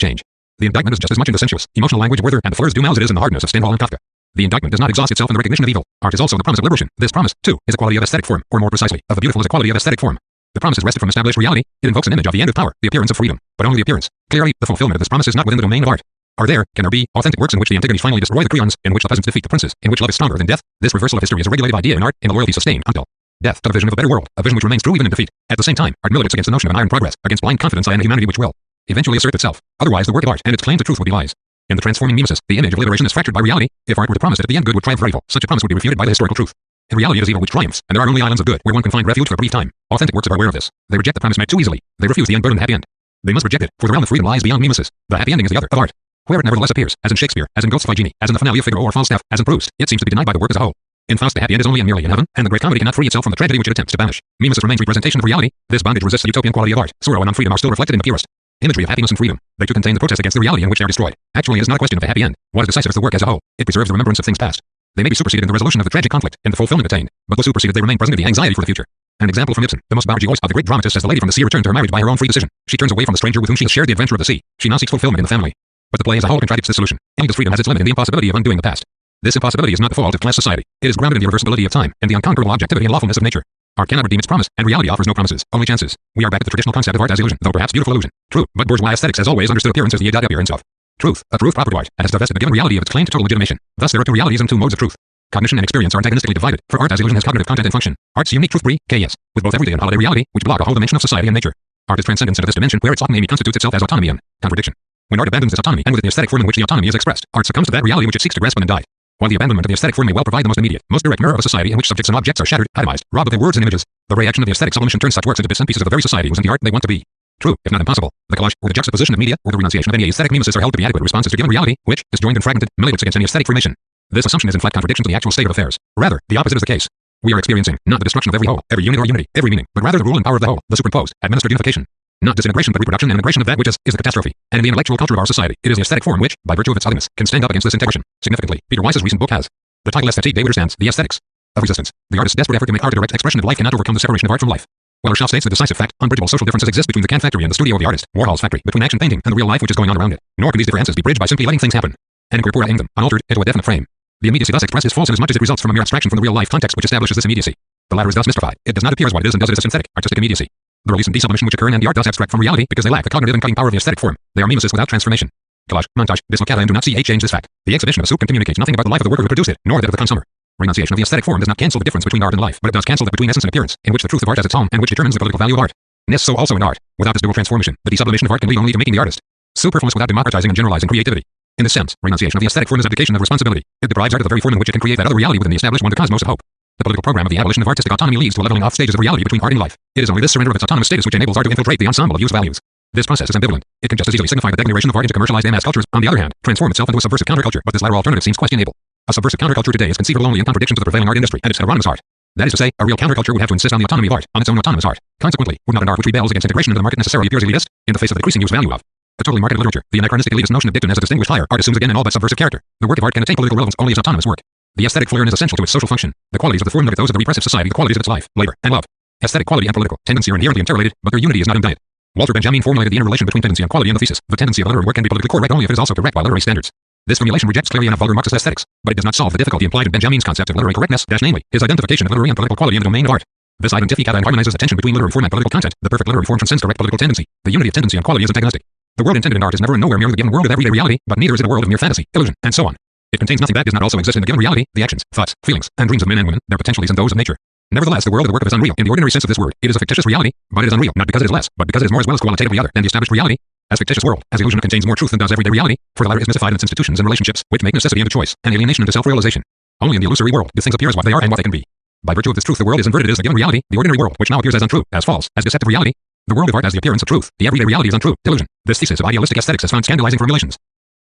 change. The indictment is just as much in the sensuous, emotional language of Werther and the Fleurs du Mal as it is in the hardness of Stendhal and Kafka. The indictment does not exhaust itself in the recognition of evil. Art is also the promise of liberation. This promise, too, is a quality of aesthetic form, or more precisely, of the beautiful as a quality of aesthetic form. The promise is wrested from established reality. It invokes an image of the end of power, the appearance of freedom, but only the appearance. Clearly, the fulfillment of this promise is not within the domain of art. Can there be authentic works in which the Antigones finally destroy the Creons, in which the peasants defeat the princes, in which love is stronger than death? This reversal of history is a regulative idea in art, in the loyalty sustained until death to the vision of a better world, a vision which remains true even in defeat. At the same time, art militates against the notion of an iron progress, against blind confidence in a humanity which will eventually assert itself. Otherwise, the work of art and its claim to truth would be lies. In the transforming mimesis, the image of liberation is fractured by reality. If art were to promise that at the end good would triumph over evil, such a promise would be refuted by the historical truth. In reality, it is evil which triumphs, and there are only islands of good where one can find refuge for a brief time. Authentic works are aware of this. They reject the promise made too easily. They refuse the unburdened happy end. They must reject it, for the realm of freedom lies beyond mimesis. The happy ending is the other of art. Where it nevertheless appears, as in Shakespeare, as in Ghosts of Figene, as in the finale of Figaro or Falstaff, as in Proust, it seems to be denied by the work as a whole. In Faust, the happy end is only and merely in heaven, and the great comedy cannot free itself from the tragedy which it attempts to banish. Mimesis remains representation of reality. This bondage resists the utopian quality of art. Sorrow and unfreedom are still reflected in the purest imagery of happiness and freedom. They too contain the protest against the reality in which they are destroyed. Actually, it is not a question of the happy end. What is decisive is the work as a whole. It preserves the remembrance of things past. They may be superseded in the resolution of the tragic conflict, in the fulfillment attained, but though superseded, they remain present in the anxiety for the future. An example from Ibsen, the most voice of the great dramatist, as the lady from the sea returned to her marriage by her own free decision. She turns away from the stranger with whom she has shared the adventure of the sea. She now seeks fulfillment in the family. But the play as a whole contradicts this solution. Ilida's freedom has its limit in the impossibility of undoing the past. This impossibility is not the fault of class society. It is grounded in the irreversibility of time, and the unconquerable objectivity and lawfulness of nature. Art cannot redeem its promise, and reality offers no promises, only chances. We are back at the traditional concept of art as illusion, though perhaps beautiful illusion. True, but bourgeois aesthetics has always understood appearance as the appearance of truth, a truth proper to art, and has divested the given reality of its claim to total legitimation. Thus there are two realities and two modes of truth. Cognition and experience are antagonistically divided, for art as illusion has cognitive content and function. Art's unique truth KS, with both everyday and holiday reality, which block a whole dimension of society and nature. Art is transcendence into this dimension where its autonomy constitutes itself as autonomy and contradiction. When art abandons its autonomy and with the aesthetic form in which the autonomy is expressed, art succumbs to that reality which it seeks to grasp and die. While the abandonment of the aesthetic form may well provide the most immediate, most direct mirror of a society in which subjects and objects are shattered, atomized, robbed of their words and images, the reaction of the aesthetic sublimation turns such works into bits and pieces of the very society whose the art they want to be. True, if not impossible, the collage, or the juxtaposition of media, or the renunciation of any aesthetic mimesis are held to be adequate responses to given reality, which, disjoined and fragmented, militates against any aesthetic formation. This assumption is in flat contradiction to the actual state of affairs. Rather, the opposite is the case. We are experiencing, not the destruction of every whole, every unit or unity, every meaning, but rather the rule and power of the whole, the superimposed, administered unification. Not disintegration but reproduction and integration of that which is the catastrophe. And in the intellectual culture of our society, it is the aesthetic form which, by virtue of its ugliness, can stand up against this integration. Significantly, Peter Weiss's recent book has the title Esthétique de Widerstands, the aesthetics of resistance. The artist's desperate effort to make art a direct expression of life cannot overcome the separation of art from life. Wellerschaft states the decisive fact, unbridgeable social differences exist between the can factory and the studio of the artist, Warhol's factory, between action painting and the real life which is going on around it. Nor can these differences be bridged by simply letting things happen and incorporating them, unaltered, into a definite frame. The immediacy thus expressed is false inasmuch as it results from a mere abstraction from the real life context which establishes this immediacy. The latter is thus mystified. It does not appear as what it is and does it as synthetic, artistic immediacy. The release and desublimation which occur in the art does abstract from reality because they lack the cognitive and cutting power of the aesthetic form. They are mimesis without transformation. Collage, montage, dislocata and do not see change this fact. The exhibition of a soup can communicate nothing about the life of the worker who produced it, nor that of the consumer. Renunciation of the aesthetic form does not cancel the difference between art and life, but it does cancel that between essence and appearance, in which the truth of art has its home and which determines the political value of art. So also in art. Without this dual transformation, the desublimation of art can lead only to making the artist superfluous without democratizing and generalizing creativity. In this sense, renunciation of the aesthetic form is abdication of responsibility. It deprives art of the very form in which it can create that other reality within the established one, the cosmos of hope. The political program of the abolition of artistic autonomy leads to a leveling off stages of reality between art and life. It is only this surrender of its autonomous status which enables art to infiltrate the ensemble of use values. This process is ambivalent. It can just as easily signify the degeneration of art into commercialized mass cultures, on the other hand, transform itself into a subversive counterculture, but this latter alternative seems questionable. A subversive counterculture today is conceivable only in contradiction to the prevailing art industry and its heteronymous art. That is to say, a real counterculture would have to insist on the autonomy of art, on its own autonomous art. Consequently, would not an art which rebels against integration into the market necessarily appears elitist, in the face of the decreasing use value of a totally marketed literature? The anachronistic elitist notion of dictum as a distinguished higher art assumes again an all but subversive character. The work of art can attain political relevance only as autonomous work. The aesthetic flair is essential to its social function. The qualities of the form are those of the repressive society, the qualities of its life, labor, and love. Aesthetic quality and political tendency are inherently interrelated, but their unity is not undenied. Walter Benjamin formulated the interrelation between tendency and quality in the thesis. The tendency of a literary work can be politically correct only if it is also correct by literary standards. This formulation rejects clearly enough vulgar Marxist aesthetics, but it does not solve the difficulty implied in Benjamin's concept of literary correctness, namely, his identification of literary and political quality in the domain of art. This identificata and harmonizes the tension between literary form and political content. The perfect literary form transcends correct political tendency. The unity of tendency and quality is antagonistic. The world intended in art is never and nowhere merely the given world of everyday reality, but neither is it a world of mere fantasy, illusion, and so on. It contains nothing that does not also exist in the given reality, the actions, thoughts, feelings, and dreams of men and women, their potentialities and those of nature. Nevertheless, the world of the work of is unreal in the ordinary sense of this word. It is a fictitious reality, but it is unreal, not because it is less, but because it is more as well as qualitatively other than the established reality. As fictitious world, as illusion contains more truth than does everyday reality, for the latter is mystified in its institutions and relationships, which make necessity into choice, and alienation into self-realization. Only in the illusory world do things appear as what they are and what they can be. By virtue of this truth, the world is inverted as the given reality, the ordinary world, which now appears as untrue, as false, as deceptive reality. The world of art has the appearance of truth, the everyday reality is untrue, illusion. This thesis of idealistic aesthetics has found scandalizing formulations.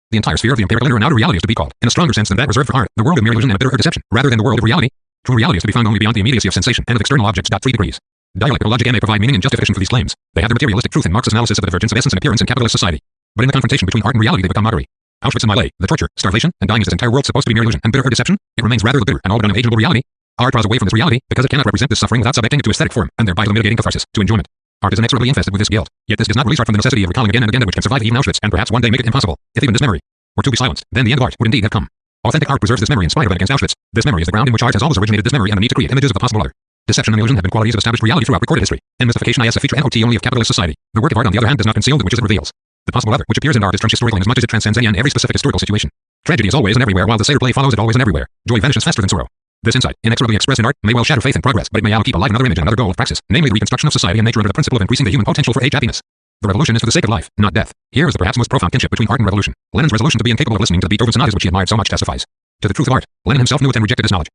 The entire sphere of the empirical inner and outer reality is to be called, in a stronger sense than that reserved for art, the world of mere illusion and a bitterer deception, rather than the world of reality. True reality is to be found only beyond the immediacy of sensation and of external objects. 3 degrees. Dialectical logic may provide meaning and justification for these claims. They have their materialistic truth in Marx's analysis of the divergence of essence and appearance in capitalist society. But in the confrontation between art and reality, they become mockery. Auschwitz and Millet, the torture, starvation, and dying is this entire world supposed to be mere illusion and bitter deception? It remains rather the bitter and all but unimaginable reality. Art draws away from this reality because it cannot represent this suffering without subjecting it to aesthetic form and thereby mitigating catharsis to enjoyment. Art is inexorably infested with this guilt, yet this does not release art from the necessity of recalling again and again that which can survive even Auschwitz and perhaps one day make it impossible. If even this memory were to be silenced, then the end of art would indeed have come. Authentic art preserves this memory in spite of it against Auschwitz. This memory is the ground in which art has always originated. This memory and the need to create images of the possible other. Deception and illusion have been qualities of established reality throughout recorded history, and mystification is a feature not only of capitalist society. The work of art, on the other hand, does not conceal the witches it reveals. The possible other, which appears in art, is historical inasmuch as it transcends any and every specific historical situation. Tragedy is always and everywhere, while the satyr play follows it always and everywhere. Joy vanishes faster than sorrow. This insight, inexorably expressed in art, may well shatter faith and progress, but it may keep alive another image and another goal of praxis, namely the reconstruction of society and nature under the principle of increasing the human potential for age happiness. The revolution is for the sake of life, not death. Here is the perhaps most profound kinship between art and revolution. Lenin's resolution to be incapable of listening to the Beethoven sonatas which he admired so much testifies to the truth of art. Lenin himself knew it and rejected this knowledge.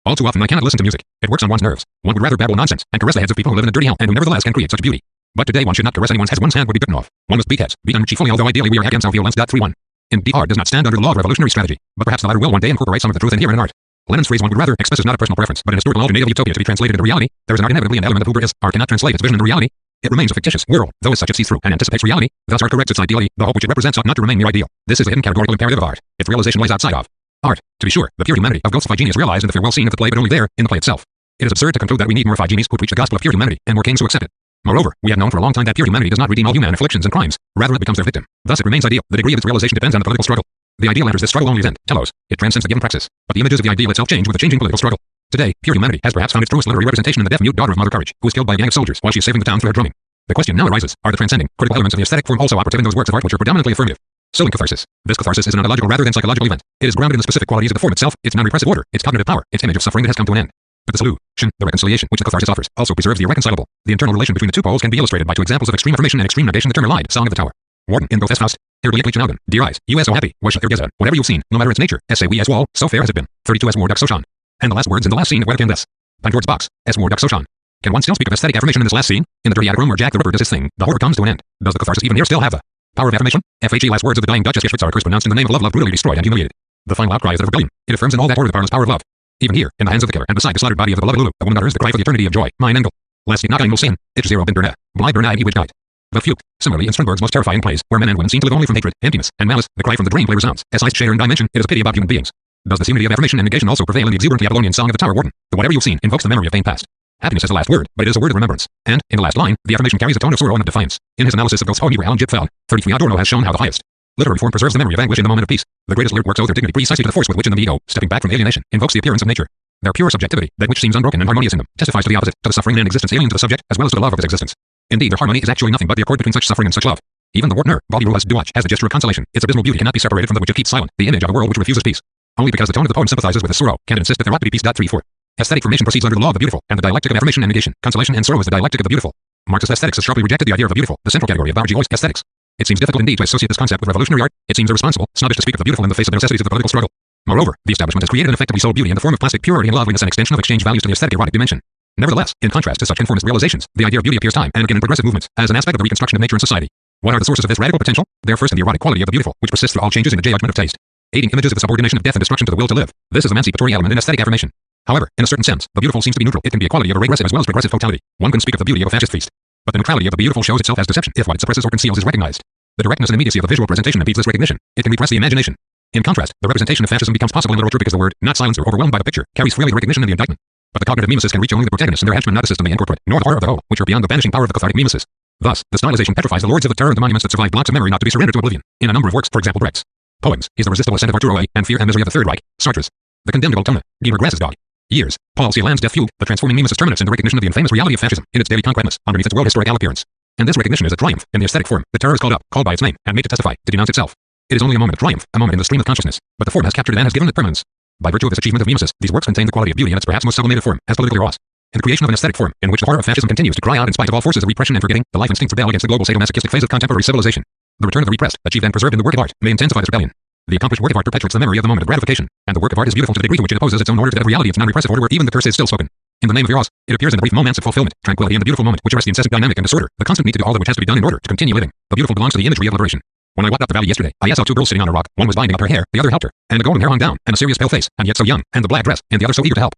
All too often I cannot listen to music. It works on one's nerves. One would rather babble nonsense and caress the heads of people who live in a dirty hell and who nevertheless can create such beauty. But today one should not caress anyone's head. One's hand would be bitten off. One must beat heads, beat them chiefly, although ideally we are against violence. 31. Indeed, art does not stand under the law of revolutionary strategy, but perhaps the latter will one day incorporate some of the truth inherent in art. Lenin's phrase one would rather express is not a personal preference, but an historical alternative utopia to be translated into reality. There is an art inevitably an element of hubris. Art cannot translate its vision into reality. It remains a fictitious world, though as such it sees through and anticipates reality. Thus art corrects its ideality. The hope which it represents ought not to remain mere ideal. This is the hidden categorical imperative of art. Its realization lies outside of art. To be sure, the pure humanity of Ghosts of Hygiene is realized in the farewell scene of the play, but only there, in the play itself. It is absurd to conclude that we need more Hygienies who preach the gospel of pure humanity, and more Cains who accept it. Moreover, we have known for a long time that pure humanity does not redeem all human afflictions and crimes, rather it becomes their victim. Thus it remains ideal. The degree of its realization depends on the political struggle. The ideal enters this struggle only then, telos. It transcends the given praxis, but the images of the ideal itself change with the changing political struggle. Today, pure humanity has perhaps found its truest literary representation in the deaf-mute daughter of Mother Courage, who is killed by a gang of soldiers while she is saving the town through her drumming. The question now arises, are the transcending, critical elements of the aesthetic form also operative in those works of art which are predominantly affirmative? So in catharsis. This catharsis is an ontological rather than psychological event. It is grounded in the specific qualities of the form itself, its non-repressive order, its cognitive power, its image of suffering that has come to an end. But the solution, the reconciliation which the catharsis offers, also preserves the irreconcilable. The internal relation between the two poles can be illustrated by two examples of extreme affirmation and extreme negation. The term lied, Song of the Tower. Warden in both S. Faust. Album. Dear eyes, you are so happy. Was Shakir whatever you've seen, no matter its nature. S. we as wall, so fair has it been. 32 S. War Duck Soshan. And the last words in the last scene of Welcome this. Pandora's box. S. War Duck Soshan. Can one still speak of aesthetic affirmation in this last scene? In the dirty attic room where Jack the Ripper does his thing, the horror comes to an end. Does the catharsis even here still have the power of affirmation? FHE last words of the dying Duchess Schwitz are cursed pronounced in the name of love, brutally destroyed and humiliated. The final outcry is that of rebellion. It affirms in all that order the powerless power of love. Even here, in the hands of the killer, and beside the slaughtered body of the beloved Lulu, the woman utters the cry for the eternity of joy. Mine Engel. Lest not will sin. It's 0 bin Berna. Bly Berna which died. The fugue. Similarly, in Strindberg's most terrifying plays, where men and women seem to live only from hatred, emptiness, and malice, the cry from the dream play resounds. As I share in dimension, it is a pity about human beings. Does this unity of affirmation and negation also prevail in the exuberantly Apollonian Song of the Tower Warden? The whatever you've seen invokes the memory of pain past. Happiness is the last word, but it is a word of remembrance. And, in the last line, the affirmation carries a tone of sorrow and of defiance. In his analysis of Ghosts of Alan Gipfeld, 33 Adorno has shown how the highest literary form preserves the memory of anguish in the moment of peace. The greatest lyric works owe their dignity precisely to the force with which in the ego, stepping back from alienation, invokes the appearance of nature. Their pure subjectivity, that which seems unbroken and harmonious in them, testifies to the opposite, to the suffering and existence alien to the subject, as well as to the love of his existence. Indeed, their harmony is actually nothing but the accord between such suffering and such love. Even the Wartner, Balduras Duach, has the gesture of consolation. Its abysmal beauty cannot be separated from that which it keeps silent, the image of a world which refuses peace. Only because the tone of the poem sympathizes with the sorrow, can it insist that there ought to be peace. 34. Aesthetic formation proceeds under the law of the beautiful, and the dialectic of affirmation and negation, consolation and sorrow is the dialectic of the beautiful. Marxist aesthetics has sharply rejected the idea of the beautiful, the central category of bourgeois aesthetics. It seems difficult indeed to associate this concept with revolutionary art. It seems irresponsible, snobbish to speak of the beautiful in the face of the necessities of the political struggle. Moreover, the establishment has created an effectively sold beauty in the form of plastic purity and loveliness and extension of exchange values to the aesthetic erotic dimension. Nevertheless, in contrast to such conformist realizations, the idea of beauty appears time and again in progressive movements as an aspect of the reconstruction of nature and society. What are the sources of this radical potential? They are first in the erotic quality of the beautiful, which persists through all changes in the judgment of taste, aiding images of the subordination of death and destruction to the will to live. This is the emancipatory element in aesthetic affirmation. However, in a certain sense, the beautiful seems to be neutral. It can be a quality of a regressive as well as progressive totality. One can speak of the beauty of a fascist feast, but the neutrality of the beautiful shows itself as deception if what it suppresses or conceals is recognized. The directness and immediacy of the visual presentation impedes this recognition. It can repress the imagination. In contrast, the representation of fascism becomes possible in literature because the word, not silenced or overwhelmed by the picture, carries freely the recognition and the indictment. But the cognitive mimesis can reach only the protagonists and their henchmen, not the system they incorporate, nor the horror of the whole, which are beyond the banishing power of the cathartic mimesis. Thus, the stylization petrifies the lords of the terror and the monuments that survive blocks of memory not to be surrendered to oblivion. In a number of works, for example Brecht's poems, is the resistible ascent of Arturo A. and Fear and Misery of the Third Reich, Sartre's The Condemnable Tona, Gieber Grass's Dog. Years, Paul Celan's Death Fugue, the transforming mimesis terminates in the recognition of the infamous reality of fascism, in its daily concreteness, underneath its world historical appearance. And this recognition is a triumph. In the aesthetic form, the terror is called by its name, and made to testify, to denounce itself. It is only a moment of triumph, a moment in the stream of consciousness, but the form has captured it and has given it permanence. By virtue of this achievement of mimesis, these works contain the quality of beauty in its perhaps most sublimated form, as political eros. In the creation of an aesthetic form, in which the horror of fascism continues to cry out in spite of all forces of repression and forgetting, the life instincts rebel against the global sadomasochistic phase of contemporary civilization. The return of the repressed, achieved and preserved in the work of art, may intensify this rebellion. The accomplished work of art perpetuates the memory of the moment of gratification, and the work of art is beautiful to the degree to which it opposes its own order to that reality, its non-repressive order where even the curse is still spoken. In the name of eros, it appears in the brief moments of fulfillment, tranquility, and the beautiful moment which arrests the incessant dynamic and disorder, the constant need to do all that which has to be done in order to continue living. The beautiful belongs to the imagery of liberation. When I walked up the valley yesterday, I saw two girls sitting on a rock. One was binding up her hair, the other helped her, and the golden hair hung down, and a serious pale face, and yet so young, and the black dress, and the other so eager to help.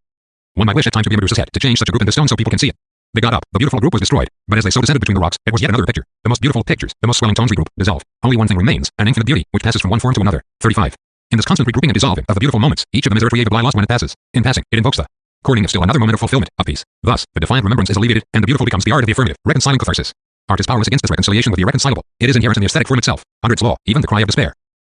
One might wish at times to be a Medusa's head, to change such a group into stone so people can see it. They got up. The beautiful group was destroyed. But as they so descended between the rocks, it was yet another picture. The most beautiful pictures, the most swelling tones regroup, dissolve. Only one thing remains, an infinite beauty, which passes from one form to another. 35. In this constant regrouping and dissolving of the beautiful moments, each of them is irretrievably lost when it passes. In passing, it invokes the courting of still another moment of fulfillment, of peace. Thus, the defiant remembrance is alleviated, and the beautiful becomes the art of the affirmative, reconciling catharsis. Art is powerless against this reconciliation with the irreconcilable. It is inherent in the aesthetic form itself. Under its law, even the cry of despair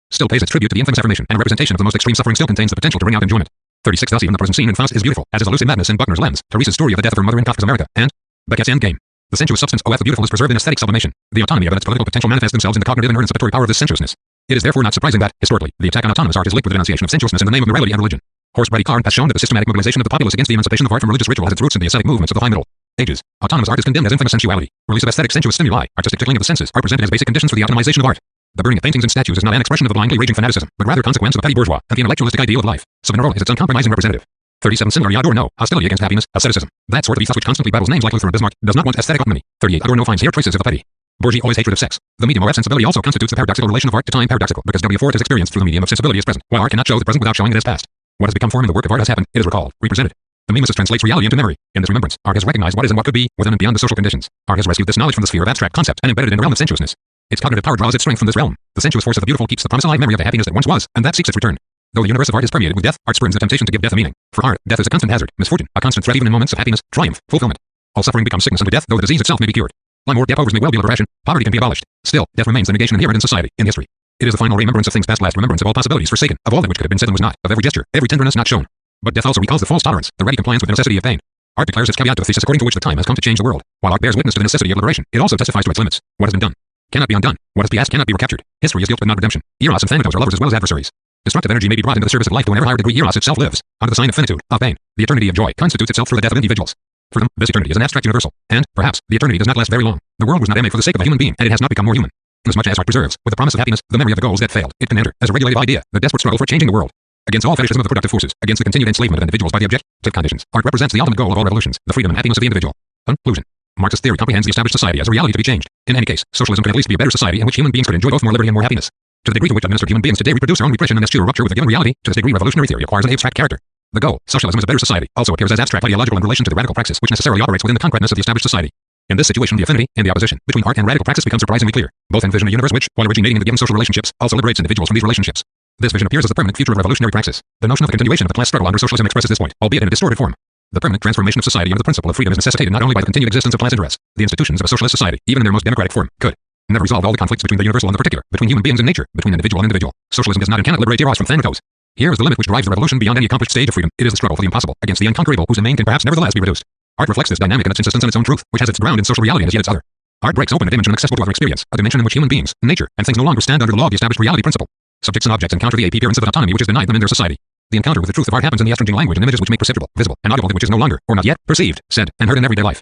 still pays its tribute to the infamous affirmation, and representation of the most extreme suffering still contains the potential to bring out enjoyment. 36. Thus even the present scene in Faust is beautiful, as is elusive madness in Buckner's lens, Teresa's story of the death of her mother in Kafka's America, and Beckett's Endgame. The sensuous substance of the beautiful is preserved in aesthetic sublimation. The autonomy of its political potential manifests themselves in the cognitive and emancipatory power of this sensuousness. It is therefore not surprising that, historically, the attack on autonomous art is linked with the denunciation of sensuousness in the name of morality and religion. Horsebready Carn has shown that the systematic mobilization of the populace against the emancipation of art from religious ritual has its roots in the ascetic movements of the High Middle Ages. Autonomous art is condemned as infamous sensuality. Release of aesthetic sensuous stimuli, artistic tickling of the senses, are presented as basic conditions for the autonomization of art. The burning of paintings and statues is not an expression of the blindly raging fanaticism, but rather consequence of the petty bourgeois and the intellectualistic ideal of life. Savonarola is its uncompromising representative. 37. Similarly, Adorno, hostility against happiness, asceticism. That sort of ethos which constantly battles names like Luther and Bismarck, does not want aesthetic autonomy. 38. Adorno finds here traces of the petty bourgeois always hatred of sex. The medium of sensibility also constitutes the paradoxical relation of art to time, paradoxical because W. Ford has experienced through the medium of sensibility is present, while art cannot show the present without showing it as past. What has become form in the work of art has happened, it is recalled, represented. The mimesis translates reality into memory. In this remembrance, art has recognized what is and what could be, within and beyond the social conditions. Art has rescued this knowledge from the sphere of abstract concept and embedded it in the realm of sensuousness. Its cognitive power draws its strength from this realm. The sensuous force of the beautiful keeps the promise alive memory of the happiness that once was, and that seeks its return. Though the universe of art is permeated with death, art spurns the temptation to give death a meaning. For art, death is a constant hazard, misfortune, a constant threat even in moments of happiness, triumph, fulfillment. All suffering becomes sickness unto death, though the disease itself may be cured. L'amour des pauvres may well be liberation, poverty can be abolished. Still, death remains the negation inherent in society, in history. It is the final remembrance of things past, last remembrance of all possibilities forsaken, of all that which could have been said and was not, of every gesture, every tenderness not shown. But death also recalls the false tolerance, the ready compliance with the necessity of pain. Art declares its caveat to the thesis according to which the time has come to change the world. While art bears witness to the necessity of liberation, it also testifies to its limits. What has been done cannot be undone. What has passed cannot be recaptured. History is guilt but not redemption. Eros and Thanatos are lovers as well as adversaries. Destructive energy may be brought into the service of life to whenever higher degree Eros itself lives, under the sign of finitude, of pain. The eternity of joy constitutes itself through the death of individuals. For them, this eternity is an abstract universal, and, perhaps, the eternity does not last very long. The world was not made for the sake of a human being, and it has not become more human. Inasmuch as art preserves, with the promise of happiness, the memory of the goals that failed, it can enter, as a regulative idea, the desperate struggle for changing the world. Against all fetishism of the productive forces, against the continued enslavement of individuals by the objective conditions, art represents the ultimate goal of all revolutions, the freedom and happiness of the individual. Conclusion. Marxist theory comprehends the established society as a reality to be changed. In any case, socialism can at least be a better society in which human beings could enjoy both more liberty and more happiness. To the degree to which administered human beings today reproduce their own repression and eschew rupture with a given reality, to this degree revolutionary theory acquires an abstract character. The goal, socialism is a better society, also appears as abstract ideological in relation to the radical praxis which necessarily operates within the concreteness of the established society. In this situation, the affinity, and the opposition, between art and radical praxis becomes surprisingly clear. Both envision a universe which, while originating in the given social relationships, also liberates individuals from these relationships. This vision appears as the permanent future of revolutionary praxis. The notion of the continuation of the class struggle under socialism expresses this point, albeit in a distorted form. The permanent transformation of society under the principle of freedom is necessitated not only by the continued existence of class interests. The institutions of a socialist society, even in their most democratic form, could never resolve all the conflicts between the universal and the particular, between human beings and nature, between individual and individual. Socialism does not and cannot liberate Eros from Thanatos. Here is the limit which drives the revolution beyond any accomplished stage of freedom. It is the struggle for the impossible against the unconquerable, whose domain can perhaps nevertheless be reduced. Art reflects this dynamic in its insistence on its own truth, which has its ground in social reality and is yet its other. Art breaks open a dimension inaccessible to other experience, a dimension in which human beings, nature, and things no longer stand under the law of the established reality principle. Subjects and objects encounter the appearance of an autonomy which is denied them in their society. The encounter with the truth of art happens in the astringent language and images which make perceptible, visible, and audible that which is no longer, or not yet, perceived, said, and heard in everyday life.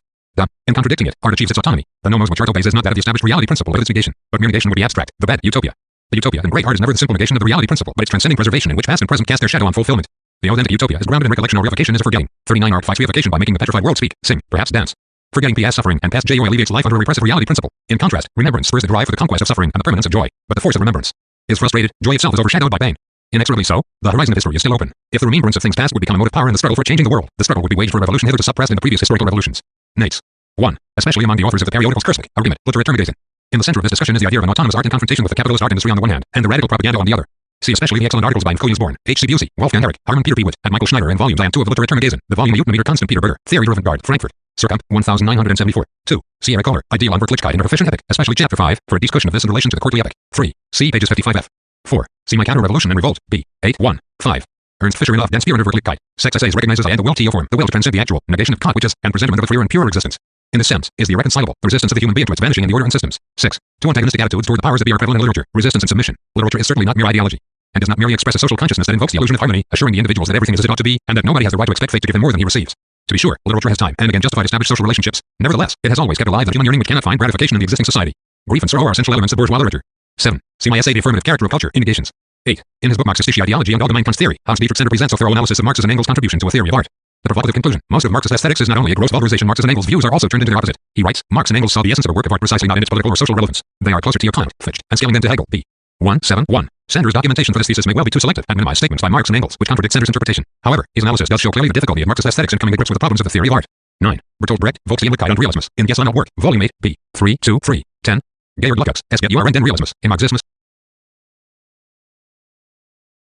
In contradicting it, art achieves its autonomy. The nomos which art obeys is not that of the established reality principle but its negation, but mere negation would be abstract, the bad, utopia. The utopia in great art is never the simple negation of the reality principle, but its transcending preservation in which past and present cast their shadow on fulfillment. The authentic utopia is grounded in recollection or revocation is a forgetting. 39 Art fights reification by making the petrified world speak, sing, perhaps dance. Forgetting past suffering and past joy alleviates life under a repressive reality principle. In contrast, remembrance spurs the drive for the conquest of suffering and the permanence of joy, but the force of remembrance is frustrated, joy itself is overshadowed by pain. Inexorably so, the horizon of history is still open. If the remembrance of things past would become a motive power in the struggle for changing the world, the struggle would be waged for a revolution hitherto suppressed in the previous historical revolutions. Nates. 1. Especially among the authors of the periodicals Kursk, Argument, Literaturmedicin. In the center of this discussion is the idea of an autonomous art in confrontation with the capitalist art industry on the one hand, and the radical propaganda on the other. See especially the excellent articles by Williamsborn, H.C. Busey, Wolfgang Herrick, Harman Peter P. Witt, and Michael Schneider in volumes I and 2 of Literaturmedicin, the volume Utenmeter Constant Peter Berger, Theory Ruvengaard, Frankfurt, Circump. 1974. 2. See Eric Kohler, Ideal on Verklichkeit in a Proficient Epic, especially Chapter 5, for a discussion of this in relation to the courtly epic. 3. See pages 55f. 4. See My Counter-Revolution and Revolt, B. 8. 1. 5. Ernst Fischer in Love, Den Spirit of Verklichkeit. Sex Essays recognizes I and the will to form, the will to transcend the actual, negation of which is, and presentment of a freer and purer existence. In this sense, is the irreconcilable, the resistance of the human being to its vanishing in the order and systems. 6. 2 antagonistic attitudes toward the powers that be are prevalent in literature, resistance and submission. Literature is certainly not mere ideology, and does not merely express a social consciousness that invokes the illusion of harmony, assuring the individuals that everything is as it ought to be, and that nobody has the right to expect fate to give him more than he receives. To be sure, literature has time and again justified established social relationships. Nevertheless, it has always kept alive the human yearning which cannot find gratification in the existing society. Grief and sorrow are essential elements of bourgeois literature. 7. See my essay The Affirmative Character of Culture in Negations. 8. In his book Marxist Ideology and Allgemein Kunst Theory, Hans Dietrich Sender presents a thorough analysis of Marx's and Engels' contribution to a theory of art. The provocative conclusion, most of Marxist aesthetics is not only a gross vulgarization. Marx's and Engels' views are also turned into their opposite. He writes, Marx and Engels saw the essence of a work of art precisely not in its political or social relevance. They are closer to Kant, Fichte, and scaling than to Hegel, B. 171. Sender's documentation for this thesis may well be too selective and minimize statements by Marx and Engels which contradict Sender's interpretation. However, his analysis does show clearly the difficulty of Marxist aesthetics in coming to grips with the problems of the theory of art. 9. Bertolt Brecht, Volksjährlichkeit und Realismus, in Gesellschaft Work, Volume 8, p. 323. 10. Georg Lukács, Es geht den Realismus, in Marxismus.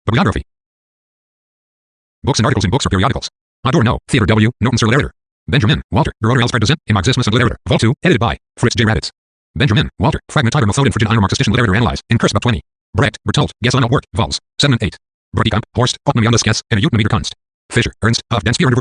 Bibliography. Books and articles in books or periodicals. Adorno, Theodor W., Norton Sir Literature. Benjamin, Walter, Geroder Elsfried in Marxismus and Literature, Vol. 2, edited by Fritz J. Raditz. Benjamin, Walter, Fragment Tiber Methoden für den einer marxistischen Literatur analyse, in Kursbach 20. Brecht, Bertolt, Gesellschaft Work, Vols. 7 and 8. Bratikamp, Horst, Otmamianus Kess, and a Jutnamider Kunst. Fischer, Ernst, of den Spieren